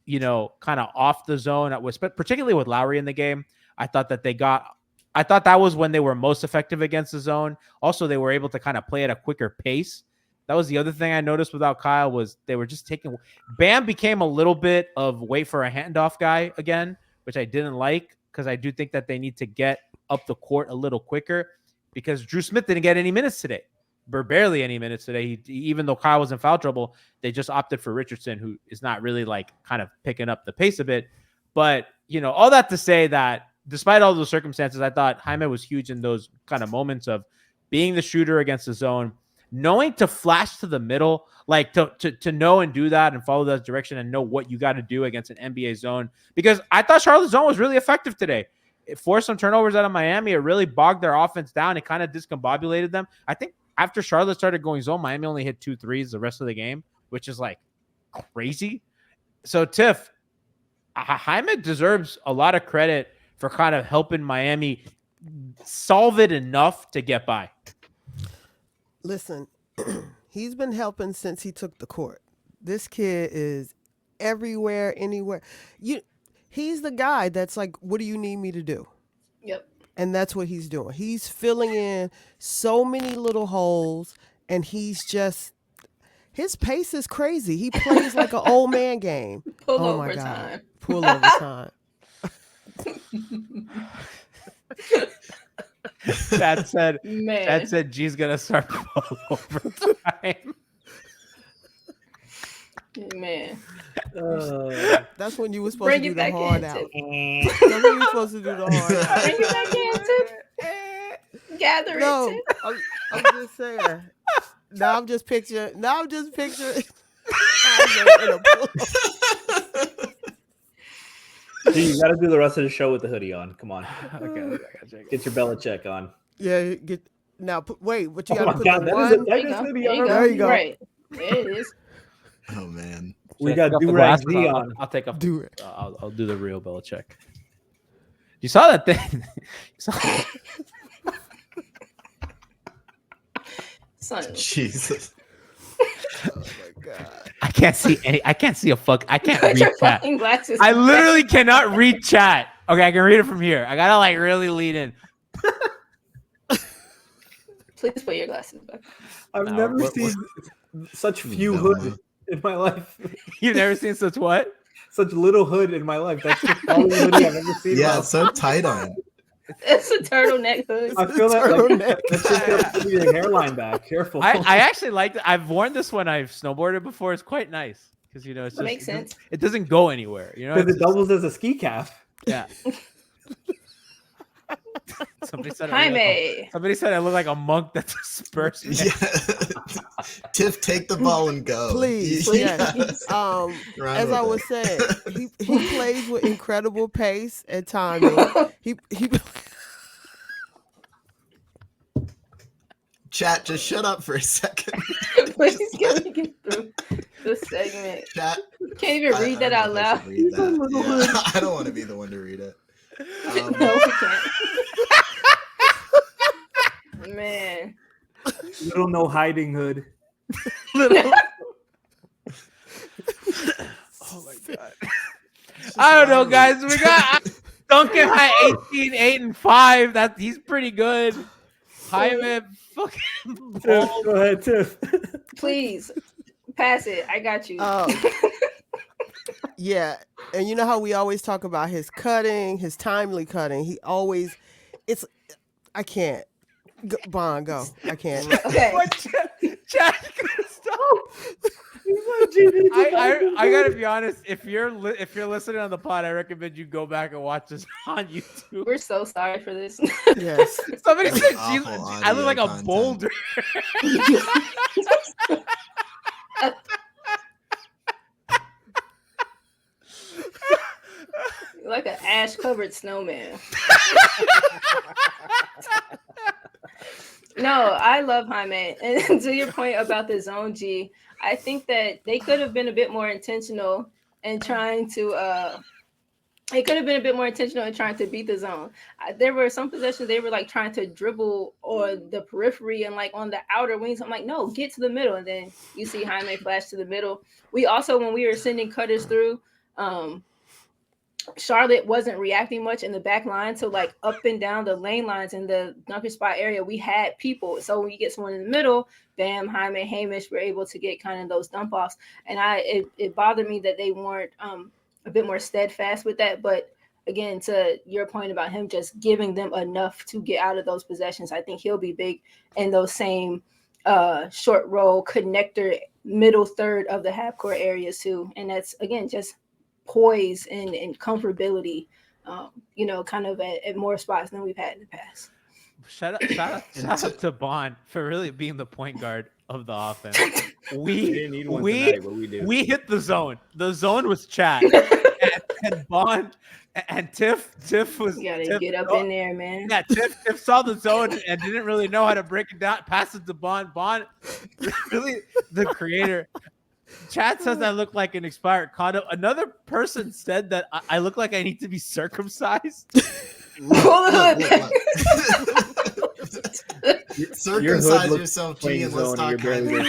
kind of off the zone. Particularly with Lowry in the game. I thought that was when they were most effective against the zone. Also, they were able to kind of play at a quicker pace. That was the other thing I noticed without Kyle was they were just taking – Bam became a little bit of wait for a handoff guy again, which I didn't like because I do think that they need to get up the court a little quicker because Drew Smith didn't get any minutes today. Barely any minutes today. Even though Kyle was in foul trouble, they just opted for Richardson, who is not really like kind of picking up the pace a bit. But, all that to say that despite all those circumstances, I thought Jaime was huge in those kind of moments of being the shooter against the zone, knowing to flash to the middle, like to know and do that and follow that direction and know what you got to do against an NBA zone. Because I thought Charlotte's zone was really effective today. It forced some turnovers out of Miami. It really bogged their offense down. It kind of discombobulated them. I think after Charlotte started going zone, Miami only hit 2 threes the rest of the game, which is like crazy. So Tiff, Jaime deserves a lot of credit for kind of helping Miami solve it enough to get by.
Listen, he's been helping since he took the court. This kid is everywhere, anywhere. He's the guy that's like, what do you need me to do?
Yep.
And that's what he's doing. He's filling in so many little holes, and his pace is crazy. He plays like an old man game.
Pull
Oh my
over
God.
time.
Pull over time.
That
Man.
said G's gonna start pull over time.
Man.
That's when you were supposed
Bring
to do
it
the
back
hard
in,
out.
Tiff.
That's when you were supposed to do the hard out.
Bring it back in, Tiff. Gather
No,
it, Tiff.
I'm just saying. Now I'm just picturing. Jaime in a pull-over.
Dude, you got to do the rest of the show with the hoodie on. Come on.
Okay, I gotta check it.
Get your Belichick on.
Yeah, wait, but you
Oh
got to
my
put
God,
the
that
one.
is a
There you
tightest
go.
hoodie
There
I've
you
ever
go.
There you go.
Right. There it is.
Oh man.
We
Should I
got
take off the
do-rag
glasses?
Z
I'll-
on.
I'll take off.
Do it.
I'll do the real Belichick. You saw that thing? You saw-
Son.
Jesus.
Oh my God.
I can't see any. I can't see a fuck. I can't
Put
read
your
chat.
fucking glasses.
I
back.
literally cannot read chat. Okay, I can read it from here. I gotta like really lean in.
Please put your glasses back.
I've
No,
never
what-
seen such few
No.
hood in my life.
You've never seen such what?
Such little hood in my life. That's the only hoodie I've ever seen.
Yeah, it's so tight on.
It's a turtleneck hood.
I feel that
Turtleneck.
like, that's just gonna put your hairline back. Careful.
I actually like it. I've worn this when I've snowboarded before. It's quite nice because it's just
Makes sense.
It doesn't go anywhere. You know,
because
It's
it
just-
doubles as a ski calf.
yeah. Somebody said I look like
Jaime.
somebody said I look like a monk that's dispersed.
Yeah. Tiff, take the ball and go.
Please,
Yeah.
yes.
Run
As
with
I
it.
was saying, he plays with incredible pace and timing. He
Chat, just shut up for a second.
Please get me get through this segment.
Chat.
Can't even read that out loud.
Read that. Yeah, I don't want to be the one to read it.
No, we can't. Man.
Little no hiding hood.
Little. Oh my god. I don't know, guys. We got Duncan at 18, 8, and 5. He's pretty good. Jaime fucking
Tiff,
bold.
go ahead, Tiff.
please.
Please pass it. I got you.
Yeah, and you know how we always talk about his cutting, his timely cutting. I can't. Bond, go. I can't.
Okay.
What? Chad, stop. I gotta be honest. If you're listening on the pod, I recommend you go back and watch this on YouTube.
We're so sorry for this.
Yes.
Somebody
That's
said
awful
I look like a
audio content.
boulder.
You're like an ash covered snowman. No, I love Jaime. And to your point about the zone G, I think that they could have been a bit more intentional in trying to it could have been a bit more intentional in trying to beat the zone. There were some possessions they were like trying to dribble on the periphery and like on the outer wings. I'm like, no, get to the middle. And then you see Jaime flash to the middle. We also, when we were sending cutters through, Charlotte wasn't reacting much in the back line. So like up and down the lane lines in the dunker spot area, we had people. So when you get someone in the middle, Bam, Jaime, Hamish were able to get kind of those dump offs. And it bothered me that they weren't a bit more steadfast with that. But again, to your point about him just giving them enough to get out of those possessions, I think he'll be big in those same short roll connector middle third of the half court areas too. And that's, again, just poise and comfortability, kind of at more spots than we've had in the past.
Shout out to Bond for really being the point guard of the offense.
We didn't need one
we
tonight, but we did.
we hit the zone. The zone was Chad and Bond and Tiff was.
You gotta
Tiff
get up
saw-
in there, man.
Yeah, Tiff saw the zone and didn't really know how to break it down. Passed it to Bond. Bond, really the creator. Chad says I look like an expired condom. Another person said that I look like I need to be circumcised.
Circumcise yourself, G, and let's talk kindly.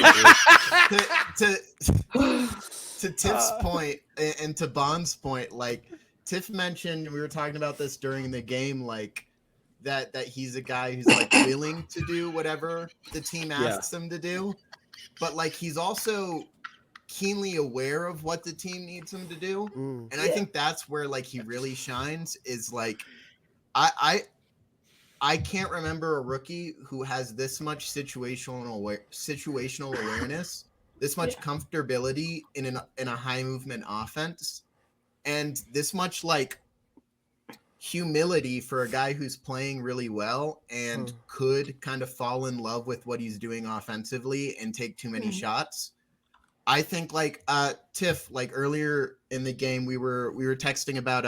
To Tiff's point and to Bond's point, like Tiff mentioned, we were talking about this during the game, like that he's a guy who's like willing to do whatever the team asks him to do, but like he's also keenly aware of what the team needs him to do. And I think that's where like he really shines, is like I can't remember a rookie who has this much situational awareness, this much comfortability in a high movement offense, and this much like humility for a guy who's playing really well and could kind of fall in love with what he's doing offensively and take too many shots. I think like Tiff, like earlier in the game, we were texting about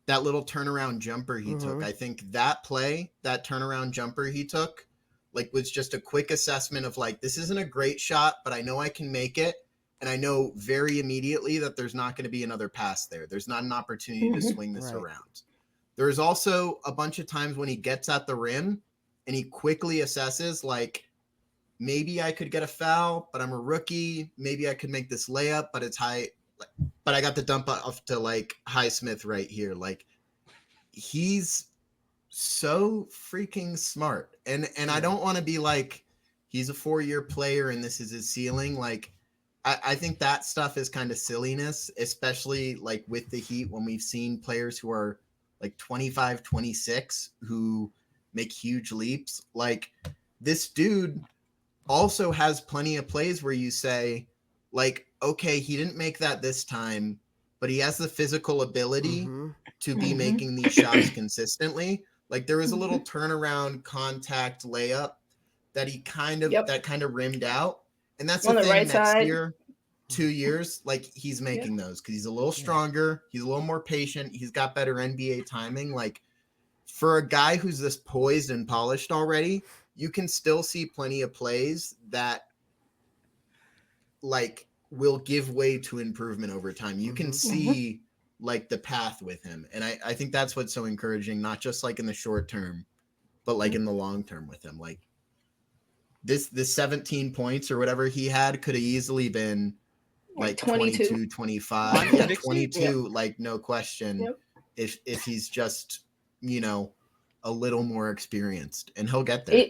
that little turnaround jumper he took. I think that turnaround jumper he took, like was just a quick assessment of like, this isn't a great shot, but I know I can make it. And I know very immediately that there's not going to be another pass there. There's not an opportunity to swing this around. There's also a bunch of times when he gets at the rim and he quickly assesses like, maybe I could get a foul, but I'm a rookie. Maybe I could make this layup, but it's high. But I got the dump off to like Highsmith right here. Like he's so freaking smart. And I don't want to be like, he's a 4-year player and this is his ceiling. Like I think that stuff is kind of silliness, especially like with the Heat when we've seen players who are like 25, 26 who make huge leaps. Like this dude also has plenty of plays where you say like, okay, he didn't make that this time, but he has the physical ability to be making these shots consistently. Like there was a little turnaround contact layup that he kind of rimmed out. And that's the thing,
right
next year, 2 years, like he's making those because he's a little stronger. He's a little more patient. He's got better NBA timing. Like for a guy who's this poised and polished already, you can still see plenty of plays that like will give way to improvement over time. You can see like the path with him. And I think that's what's so encouraging, not just like in the short term, but like in the long term with him. Like this 17 points or whatever he had could have easily been like 22, 25, 22, like no question. If he's just, you know, a little more experienced, and he'll get there.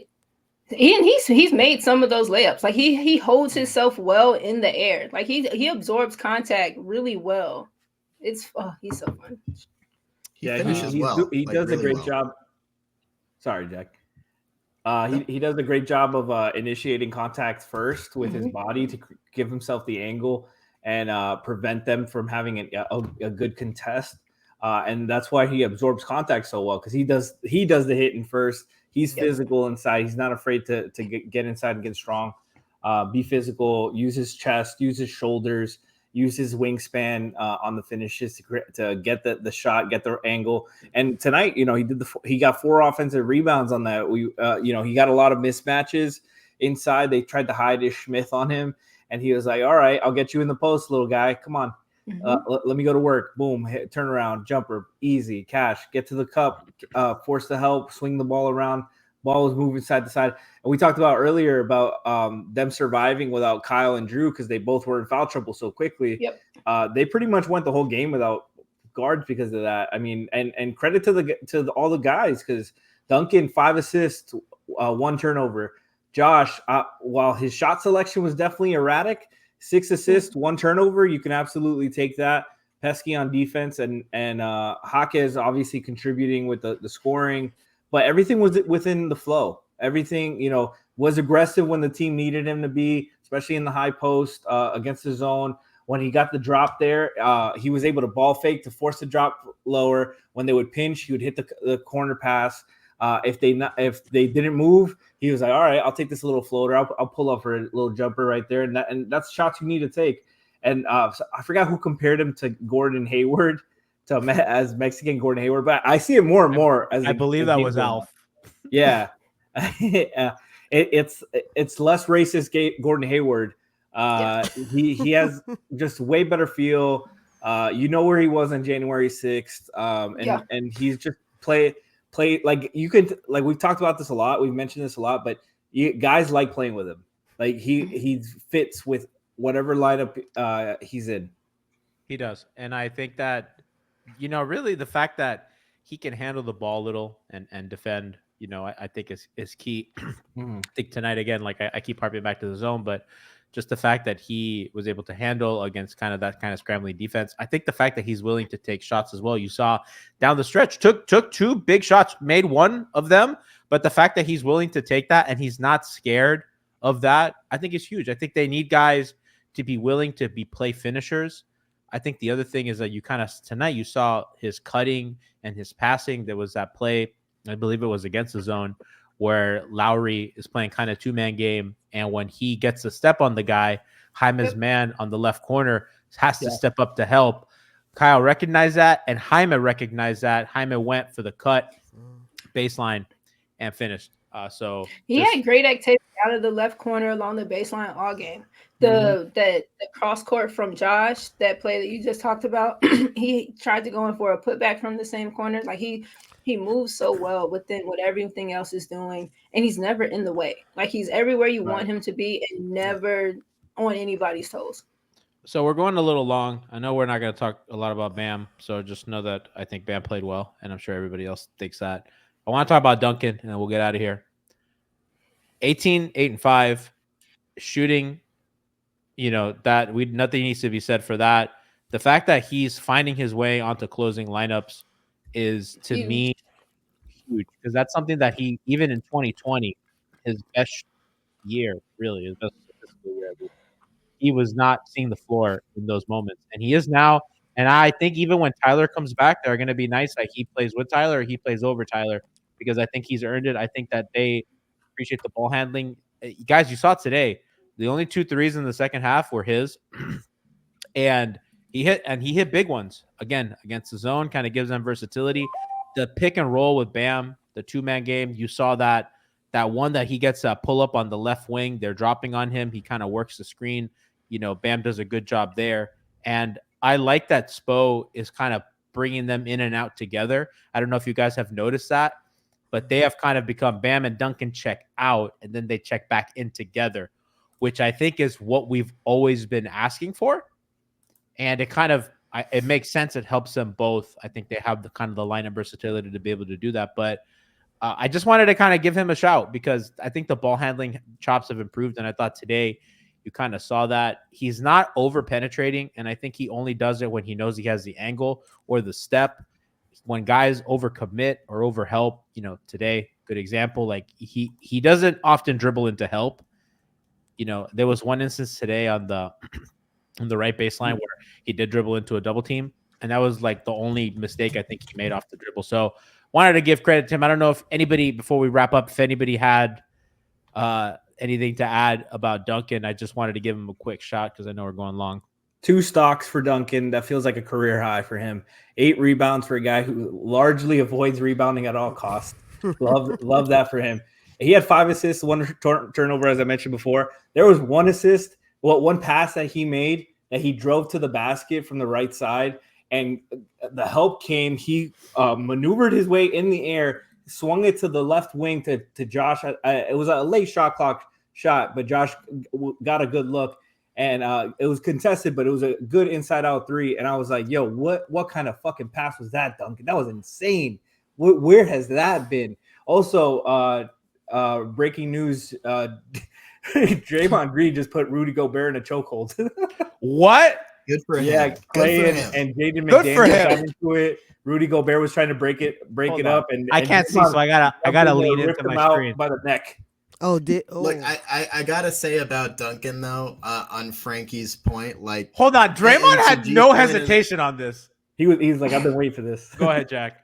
He's made some of those layups. Like he holds himself well in the air. Like he absorbs contact really well. He's so fun.
He finishes well.
He
like,
does
really
a great
well.
job. Sorry, Jack. He does a great job of initiating contact first with his body to give himself the angle and prevent them from having a good contest. And that's why he absorbs contact so well, because he does the hitting first. He's physical inside. He's not afraid to get inside and get strong, be physical, use his chest, use his shoulders, use his wingspan on the finishes to get the shot, get the angle. And tonight, you know, he got 4 offensive rebounds on that. He got a lot of mismatches inside. They tried to hide his Smith on him, and he was like, "All right, I'll get you in the post, little guy. Come on." Let me go to work. Boom, hit, turn around, jumper, easy, cash, get to the cup, force the help, swing the ball around. Ball was moving side to side. And we talked about earlier about them surviving without Kyle and Drew because they both were in foul trouble so quickly. They pretty much went the whole game without guards because of that. I mean, and credit to all the guys, because Duncan, 5 assists, 1 turnover. Josh, while his shot selection was definitely erratic, 6 assists, 1 turnover. You can absolutely take that. Pesky on defense, and Jaquez obviously contributing with the scoring, but everything was within the flow. Everything, you know, was aggressive when the team needed him to be, especially in the high post against the zone. When he got the drop there, he was able to ball fake to force the drop lower. When they would pinch, he would hit the corner pass. If they didn't move, he was like, "All right, I'll take this little floater. I'll pull up for a little jumper right there." And that's shots you need to take. And so I forgot who compared him to Gordon Hayward, as Mexican Gordon Hayward, but I see it more and more as
I believe that was Alf.
Yeah, it's less racist Gordon Hayward. He has just way better feel. You know where he was on January 6th, and he's just play like you could, like we've talked about this a lot. We've mentioned this a lot, but guys like playing with him. Like he fits with whatever lineup he's in.
He does. And I think that, you know, really the fact that he can handle the ball a little and defend. I think is key. I think tonight again, like I keep harping back to the zone, but just the fact that he was able to handle against kind of that kind of scrambling defense. I think the fact that he's willing to take shots as well. You saw down the stretch, took 2 big shots, made one of them, but the fact that he's willing to take that and he's not scared of that, I think is huge. I think they need guys to be willing to be play finishers. I think the other thing is that you kind of tonight you saw his cutting and his passing. There was that play, I believe it was against the zone, where Lowry is playing kind of 2-man game. And when he gets a step on the guy, Jaime's man on the left corner has to step up to help. Kyle recognized that, and Jaime recognized that. Jaime went for the cut baseline and finished. So
he had great activity out of the left corner along the baseline all game. The cross court from Josh, that play that you just talked about, he tried to go in for a putback from the same corner. Like he moves so well within what everything else is doing, and he's never in the way. Like he's everywhere you want him to be, and never on anybody's toes.
So we're going a little long. I know we're not going to talk a lot about Bam, so just know that I think Bam played well, and I'm sure everybody else thinks that. I want to talk about Duncan, and then we'll get out of here. 18, 8, and 5, shooting. Nothing needs to be said for that. The fact that he's finding his way onto closing lineups is, to me, huge, because that's something that he, even in 2020, his best year, really, his best fiscal year, he was not seeing the floor in those moments, and he is now. And I think even when Tyler comes back, they're going to be nice. Like he plays with Tyler or he plays over Tyler, because I think he's earned it. I think that they appreciate the ball handling. Guys, you saw today, the only 2 threes in the second half were his, and he hit big ones again against the zone. Kind of gives them versatility. The pick and roll with Bam, the 2-man game, you saw that one that he gets a pull up on the left wing. They're dropping on him. He kind of works the screen. Bam does a good job there. And I like that Spo is kind of bringing them in and out together. I don't know if you guys have noticed that, but they have kind of become Bam and Duncan check out, and then they check back in together, which I think is what we've always been asking for. And it makes sense. It helps them both. I think they have the kind of the lineup versatility to be able to do that. But I just wanted to kind of give him a shout, because I think the ball handling chops have improved. And I thought today you kind of saw that. He's not over penetrating, and I think he only does it when he knows he has the angle or the step. When guys overcommit or overhelp, today, good example, like he doesn't often dribble into help. There was one instance today on the right baseline where he did dribble into a double team, and that was like the only mistake I think he made off the dribble. So wanted to give credit to him. I don't know if anybody, before we wrap up, if anybody had anything to add about Duncan. I just wanted to give him a quick shot because I know we're going long.
2 stocks for Duncan. That feels like a career high for him. 8 rebounds for a guy who largely avoids rebounding at all costs. Love that for him. He had 5 assists, 1 turnover, as I mentioned before. There was 1 assist, one pass that he made that he drove to the basket from the right side, and the help came. He maneuvered his way in the air, swung it to the left wing to Josh. It was a late shot clock shot, but Josh got a good look. And it was contested, but it was a good inside-out 3. And I was like, yo, what kind of fucking pass was that, Duncan? That was insane. Where has that been? Also, breaking news, Draymond Green just put Rudy Gobert in a chokehold.
What?
Good for him.
Yeah, Clay and Jaden McDaniels got into it. Rudy Gobert was trying to break it up. And
I can't see, so I gotta lean into my screen.
By the neck.
Look, I gotta say about Duncan though, on Franky's point, like,
hold on, Draymond had no hesitation on this.
He's like, I've been waiting for this.
Go ahead, Jack.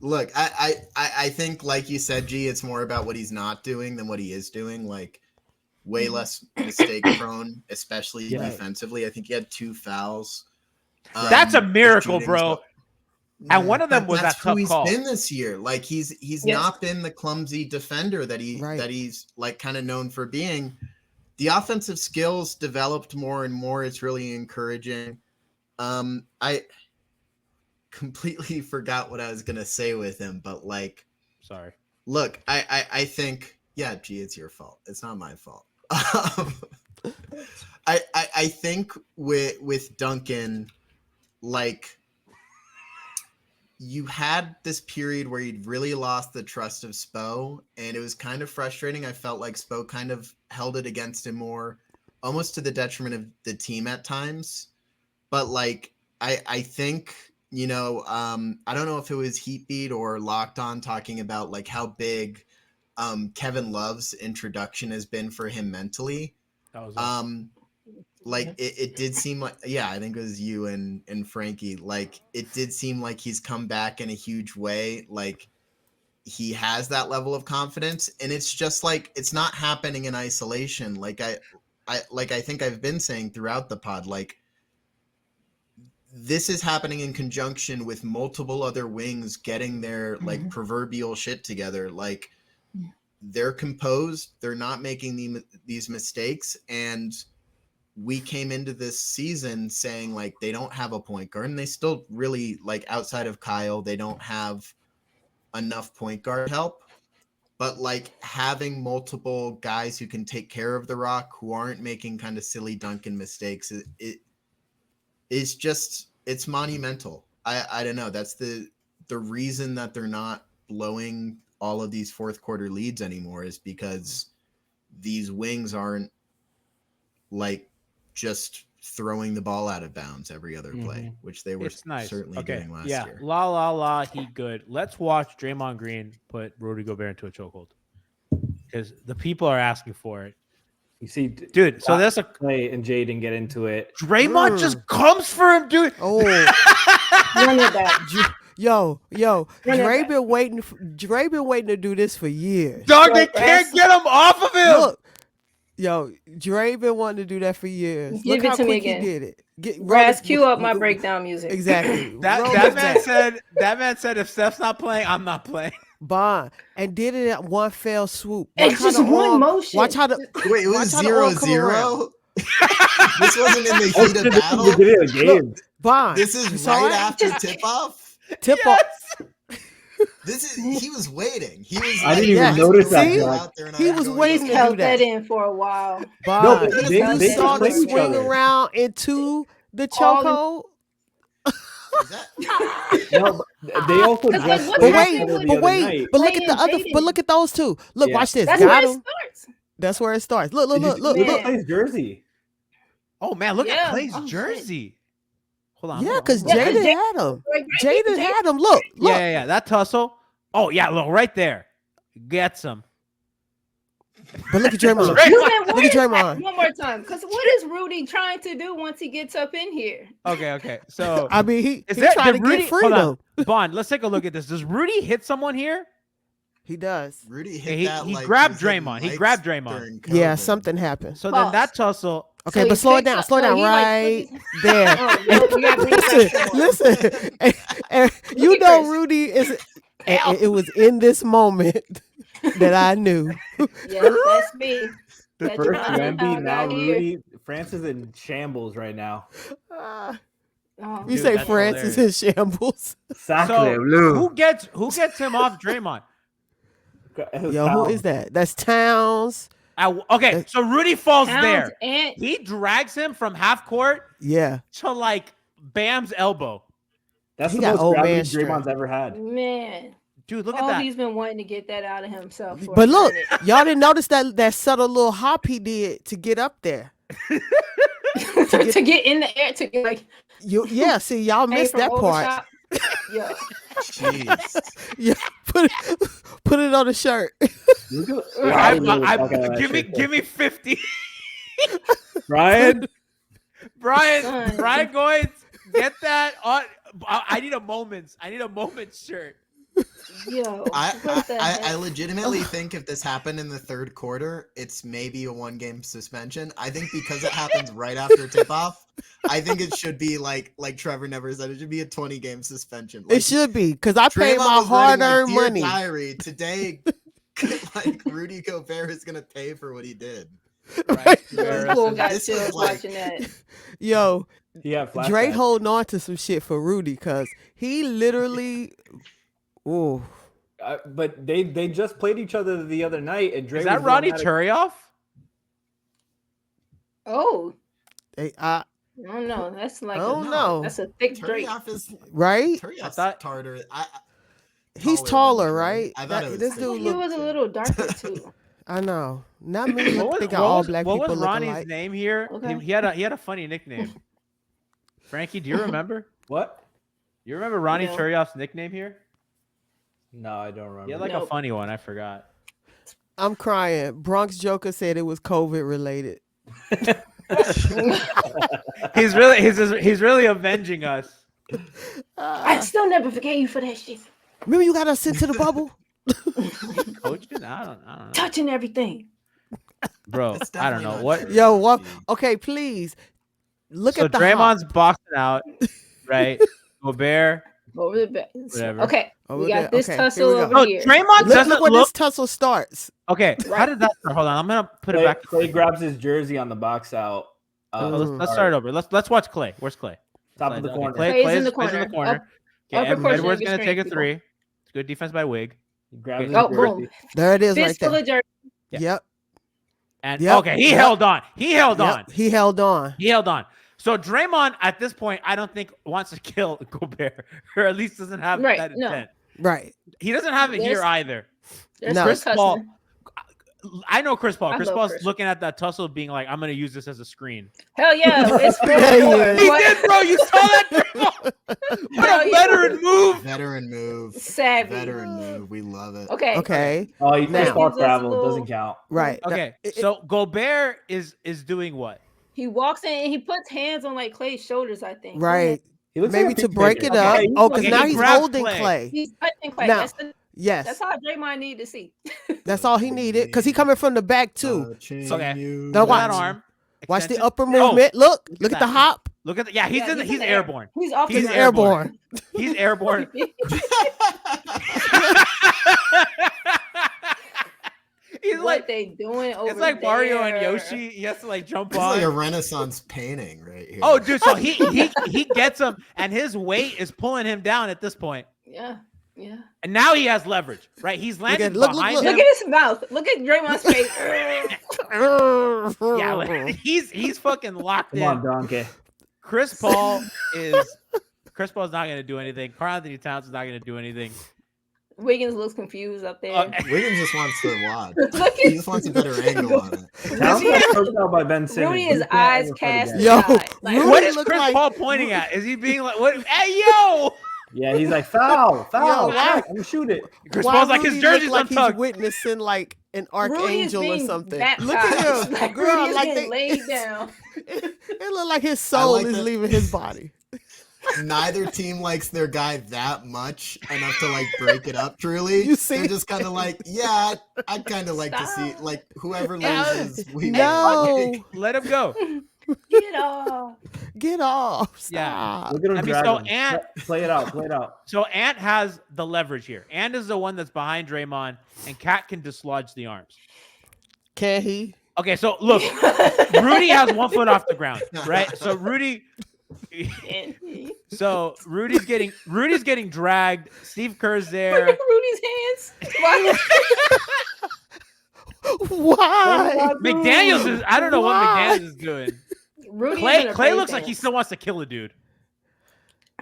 Look, I think, like you said, G, it's more about what he's not doing than what he is doing. Like, way less mistake prone, especially defensively. I think he had 2 fouls.
That's a miracle, bro. And one of them was that tough call.
He's been this year. Like he's not been the clumsy defender that he's like kind of known for being. The offensive skills developed more and more. It's really encouraging. I completely forgot what I was gonna say with him, but like,
sorry.
Look, I think, yeah, G, it's your fault. It's not my fault. I think with Duncan, like, you had this period where you'd really lost the trust of Spo, and it was kind of frustrating. I felt like Spo kind of held it against him more, almost to the detriment of the team at times. But like, I think, you know, I don't know if it was Heatbeat or Locked On talking about like how big Kevin Love's introduction has been for him mentally.
That was
like it did seem like, yeah, I think it was you and Frankie. Like it did seem like he's come back in a huge way. Like he has that level of confidence, and it's just like it's not happening in isolation. Like I think I've been saying throughout the pod, like this is happening in conjunction with multiple other wings getting their like proverbial shit together. Like they're composed, they're not making these mistakes, and we came into this season saying like they don't have a point guard, and they still really, like, outside of Kyle, they don't have enough point guard help. But like having multiple guys who can take care of the rock, who aren't making kind of silly Duncan mistakes, it's just, it's monumental. I don't know. That's the reason that they're not blowing all of these fourth quarter leads anymore, is because these wings aren't like just throwing the ball out of bounds every other play, which they were certainly doing last year.
La, he good. Let's watch Draymond Green put Rudy Gobert into a chokehold, because the people are asking for it.
You see,
dude, so that's a
play, and Jay didn't get into it.
Draymond just comes for him, dude.
Oh,
Run it back.
Yo, Dre been waiting to do this for years.
Dog, they can't get him off of him.
Look, yo, Dre been wanting to do that for years.
Give
Look
it
how
to me
quick he
again.
did it.
Raz, cue up my breakdown music.
Exactly.
That man said if Steph's not playing, I'm not playing.
Bond, and did it at one fell swoop.
It's just one motion.
Watch how the
wait, it was 0-0. This wasn't in the heat of battle.
Look, Bond,
this is right after tip off.
Off.
This is, he was waiting. He was.
I didn't even notice that.
He was waiting to
held
do that.
that in for a while.
Bond,
they
saw the
played each
swing
other.
around into the chokehold.
No, but they also just
But look at the other. But look at those two. Look, watch this.
That's where it starts.
That's where it starts. Look.
Look at Clay's jersey.
Oh man, look at Clay's jersey. Hold on.
Yeah, because Jaden had him. Jaden had him. Look.
Yeah. That tussle. Oh yeah, look right there. Gets him.
But look at Draymond. Look at Draymond.
One more time, because what is Rudy trying to do once he gets up in here?
Okay. So
I mean, he's trying to get freedom.
Bond, let's take a look at this. Does Rudy hit someone here?
He does.
Rudy hit that.
He grabbed Draymond. He grabbed Draymond.
Yeah, something happened.
So then that tussle.
Okay, but slow it down. Slow it down right there. Listen. And you know, Rudy is. It was in this moment that I knew.
Yeah, that's me.
The first Wemby, now Rudy. France is in shambles right now.
You say France is in shambles.
So who gets him off Draymond?
Yo, who is that? That's Towns.
Okay, so Rudy falls
Towns
there.
and-
He drags him from half court to like Bam's elbow.
That's
He
the
got
most
old
gravity
man strength.
Draymond's ever had.
Man.
Dude, look at that.
He's been wanting to get that out of himself. For
But
a
look,
minute.
y'all didn't notice that subtle little hop he did to get up there.
to get in the air, to get like.
See, y'all missed that part.
Yeah.
Jeez.
Yeah, put it on the shirt.
Give me 50.
Brian
Goins, get that on. I need a moments shirt.
Yo,
I legitimately think if this happened in the third quarter, it's maybe a 1-game suspension. I think because it happens right after tip-off, I think it should be like Trevor Never said, it should be a 20-game suspension.
It should be, because I paid my hard-earned money.
Diary today, like Rudy Gobert is gonna pay for what he did.
Right.
Cool guy still watching that.
Yo, Dre
flashbacks.
holding on to some shit for Rudy, because he literally. Ooh.
But they just played each other the other night, and Dre
Is that Ronnie Turioff?
Oh. I don't know. That's like
I don't know.
That's a thick Drake.
Turioff is
Right?
Turioff's Tartar.
He's taller, right?
I thought it was
This
thick.
dude
He was a little darker too.
I know. Not me thinking
what
all
was,
black
what
people
was
look
Ronnie's
alike.
name here?
Okay.
He had a funny nickname. Frankie, do you remember?
What?
You remember Ronnie
No.
Turioff's nickname here?
No, I don't remember.
He had like a
Nope.
funny one. I forgot.
I'm crying. Bronx Joker said it was COVID related.
He's really avenging us.
I still never forgave you for that shit.
Remember you got us sent to the bubble?
Coaching? I don't know.
Touching everything.
Bro,
That's
I don't
definitely
know
not
what.
true.
Yo, what? Okay, please. Look
So
at the
Draymond's
hop.
boxing out, right? Gobert.
Over the back.
Whatever.
Okay.
Over
We got
there.
this
Okay, here
tussle
we go.
over
No,
here.
Draymond
Look
doesn't
where
look.
this tussle starts.
Okay, how
Right.
did that start? Hold on, I'm gonna put it
Clay,
back.
Clay grabs his jersey on the box out.
Let's start over. Let's watch Clay. Where's Clay?
Top of the corner.
Clay's in the
Clay's
corner. Upper
Okay,
portion of
Edward's
your
gonna take a
screen,
three. It's good defense by Wig.
He grabs
Okay.
his
Oh,
jersey.
boom.
There it is right
Fistful
there.
of jersey.
Yeah.
Yep.
And
Yep.
okay, he
Yep.
held on. He held
Yep.
on.
He held on.
He held on. So Draymond at this point, I don't think wants to kill Gobert, or at least doesn't have
Right,
that
no.
intent.
Right.
He doesn't have it here
There's-
either.
There's
No.
no
Chris Paul.
cussing.
I know Chris Paul.
I
Chris
love
Paul's
Chris.
looking at that tussle, being like, "I'm gonna use this as a screen."
Hell yeah. It's for
Yeah,
sure.
yeah.
He
What-
did, bro. You saw that? Draymond? What
Hell
a
yeah.
veteran move!
Veteran move.
Savvy.
Veteran move. We love it.
Okay.
Okay.
Oh, he
Now.
Chris Paul
Gives us a
travel.
little-
Doesn't count.
Right.
Okay,
It-
so Gobert is doing what?
He walks in and he puts hands on like Clay's shoulders, I think.
Right.
He looks
Maybe
like a
to
big
break
kid.
it up.
Okay,
Oh, because
okay,
now
he
he's
grabs
holding
Clay.
Clay.
He's touching Clay.
Now,
That's
Yes.
all Draymond need to see.
That's all he needed. Because he coming from the back too.
Okay.
You
Now
Look at
watch.
that arm.
Watch the
Extension.
upper
Oh,
movement. Look.
at
Look at the
that.
hop.
Look at the, yeah, he's
Yeah,
in the,
he's
he's
in the air.
airborne.
He's off
He's
He's
the
airborne.
He's airborne. He's
what
like
they doing over
it's like Mario and
there.
Yoshi. He has to like jump
It's
on.
like a Renaissance painting right here.
Oh, dude! So he gets him, and his weight is pulling him down at this point.
Yeah. Yeah.
And now he has leverage, right? He's landed
look,
behind
look.
Look
him.
at his mouth. Look at Draymond's face.
Yeah, like, he's fucking locked
Come on,
in.
Donkey.
Chris Paul's not gonna do anything. Karl Anthony Towns is not gonna do anything.
Wiggins looks confused up there.
Wiggins just wants to watch.
Look
He
at
just wants a better angle on it.
Towns got choked out by Ben Simmons.
Rudy,
He
his
can't
eyes
ever fight
cast
again.
Yo,
aside. Like,
Rudy
What is
look
Chris
like-
Paul pointing at? Is he being like, "What? Hey, yo!"
Yeah, he's like foul.
why-
Check, I'm gonna shoot it.
Chris
Why
Paul's like
Rudy
his
look
jersey's
like he's
untucked.
witnessing like an
Rudy is
archangel or
being
something.
baptized.
Look at him,
Like,
girl.
Rudy is
Like
getting
they,
laid down.
it look like his soul
like
is
that.
leaving his body.
Neither team likes their guy that much enough to like break it up. Truly,
You see?
they're just kind of like, yeah, I'd kind of like to see
Stop.
like whoever
Yeah.
loses. We
No,
Let him go.
Get off.
get off.
Yeah.
Stop.
Look at him
I mean,
drag
so
him.
Ant-
Play it out. Play it out.
So Ant has the leverage here. Ant is the one that's behind Draymond, and Cat can dislodge the arms.
Can he?
Okay, so look, Rudy has 1 foot off the ground, right? So Rudy's getting dragged. Steve Kerr's
Look
there.
at Rudy's hands. Why-
Why?
McDaniels is I don't know what
Why?
McDaniels is doing.
Rudy
Clay looks like he still wants to kill a dude.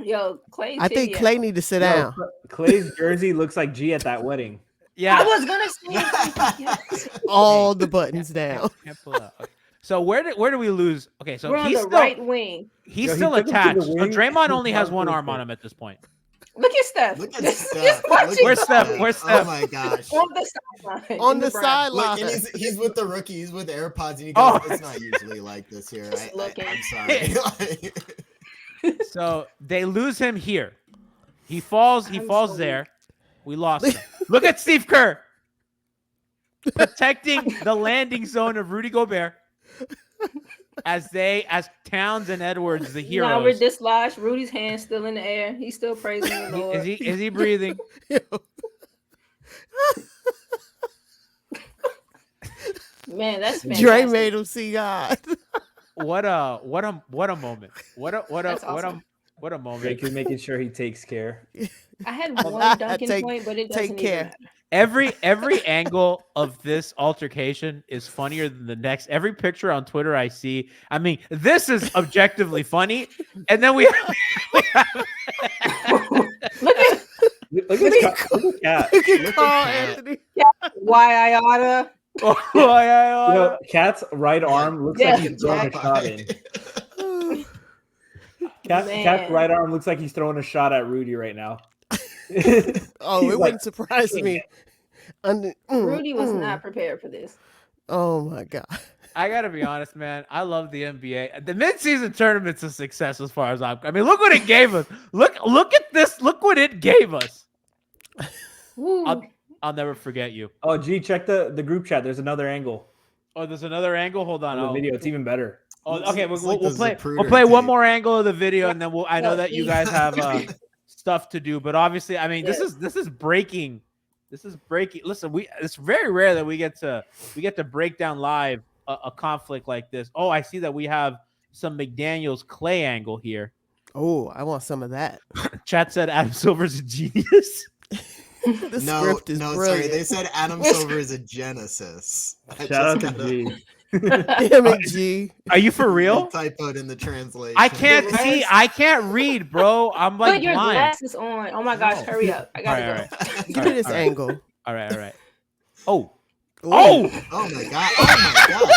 Yo, Clay.
I think
titty
Clay need to sit down.
Clay's jersey looks like G at that wedding.
out. I
Yeah.
was gonna say. Yes.
All the buttons down.
Can't pull it out. Okay. So where do we lose? Okay, so
We're on
he's
the
still
right wing.
he's
Yo, he
still
took him to the
attached. So
wing.
Draymond only has
He's
one
not
arm on
good.
him at this point.
Look at Steph.
Look at
Just
Steph.
watching
Look at
Where's Steph?
Steph.
Where's Steph?
Oh my gosh.
on the sideline.
On
in
the
brown.
sideline.
Look, and he's with the rookie. He's with AirPods, and he
Oh.
goes, "It's not usually like this here."
Just looking.
I'm sorry.
So they lose him here. He falls
I'm so
there. We lost him. Look at Steve Kerr protecting the landing zone of Rudy Gobert as Towns and Edwards, the
Now we're
heroes.
dislodged. Rudy's hand still in the air. He's still praising the Lord.
Is he breathing?
Man, that's fantastic.
Dre made him see God.
What a moment. What a
That's awesome.
What a moment.
Drake is making sure he takes care.
I had one Duncan
Take-
point, but it
take
doesn't
care.
even matter.
Every angle of this altercation is funnier than the next. Every picture on Twitter I see, I mean, this is objectively funny. And then we have
Look at
Look at Cat.
Look at
Look
Carl
at Cat.
Anthony.
why I oughta.
You know, Cat's right arm looks
Yeah.
like he's throwing a shot in. Cat's right arm looks like he's throwing a shot at Rudy right now.
Oh,
He's
it
like,
wouldn't surprise me.
Rudy was not prepared for this.
Oh my god.
I gotta be honest, man. I love the NBA. The midseason tournament's a success as far as I mean, look what it gave us. Look at this. Look what it gave us. I'll never forget you.
Oh, gee, check the group chat. There's another angle
Oh, there's another angle. Hold on.
on the video. It's even better.
Oh, okay.
It's
We'll
like the
play.
Zapruder
We'll play one
tape.
more angle of the video, and then I know
Yeah,
that you
please.
guys have stuff to do, but obviously, I mean, this is breaking. This is breaking. Listen, it's very rare that we get to break down live a conflict like this. Oh, I see that we have some McDaniel's Clay angle here.
Oh, I want some of that.
Chat said Adam Silver's a genius.
The
No,
script is
sorry.
brilliant.
They said Adam Silver is a Genesis. I
Shout out
just
to
kinda-
G.
Damn it, G.
Are you for real?
Typoed in the translation.
I can't see. I can't read, bro. I'm like
Put your
blind.
glasses on. Oh my gosh, hurry up. I gotta
All
go.
right,
Give me this
all right.
angle.
All right. Oh,
Ooh.
oh.
Oh my god! Oh my god!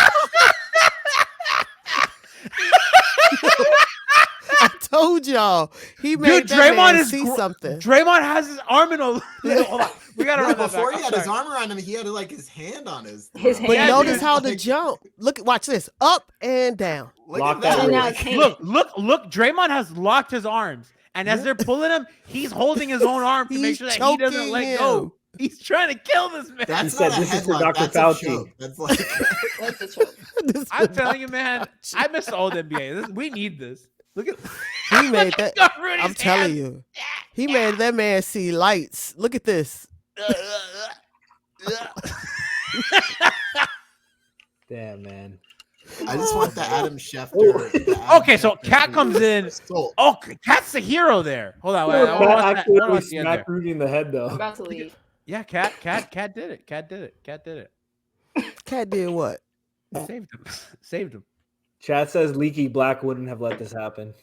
I told y'all. He made
Dude,
that man
Draymond is
see something.
Draymond has his arm in a. Hold on. We gotta
No,
run that
before
back.
he
I'm
had his
sorry.
arm around him, he had like his hand on his.
His
throat.
But
Yeah,
notice
dude.
how the
Like,
jump. Look, watch this. Up and down.
Look
Lock
at
that
that.
in.
Now
Like,
it's hand.
Look. Draymond has locked his arms, and as they're pulling him, he's holding his own arm to make
He's
sure that he doesn't
choking
let go.
him.
He's trying to kill this man.
That's
He
not
said,
a
"This is for
headlock.
Dr.
That's a
Fauci."
choke. That's like.
That's a choke.
This
I'm
is
telling you,
not
man.
Fauci.
I miss the old NBA. We need this. Look at.
He made that.
Got Rudy's
I'm telling
hand.
you. He made that man see lights. Look at this.
Damn, man.
I just want the Adam Schefter. the Adam
Okay, so
Schefter
Cat comes in.
Soul.
Oh, Cat's the hero there. Hold on.
Cat
I wanna watch that- I
actually
wanna watch the end there.
smacked Rudy in the head,
I'm
though.
about to leave.
Yeah, Cat did it. Cat did it.
Cat did what?
Saved him. Saved him.
Chat says Leaky Black wouldn't have let this happen.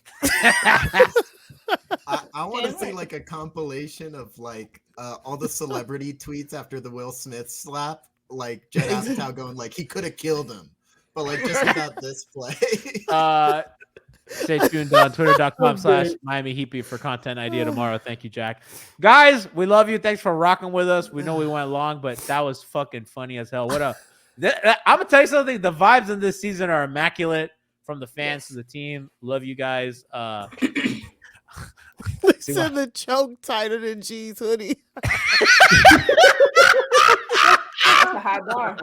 I want to
Damn
see
right.
like a compilation of like all the celebrity tweets after the Will Smith slap, like Jed Apatow going like he could have killed him, but like just without this play.
Stay tuned on twitter.com/Miami Heat for content idea tomorrow. Thank you, Jack. Guys, we love you. Thanks for rocking with us. We know we went long, but that was fucking funny as hell. What a I'm gonna tell you something. The vibes in this season are immaculate from the fans to the team. Love you guys.
Send the choke tighter than G's hoodie.
That's a high bar.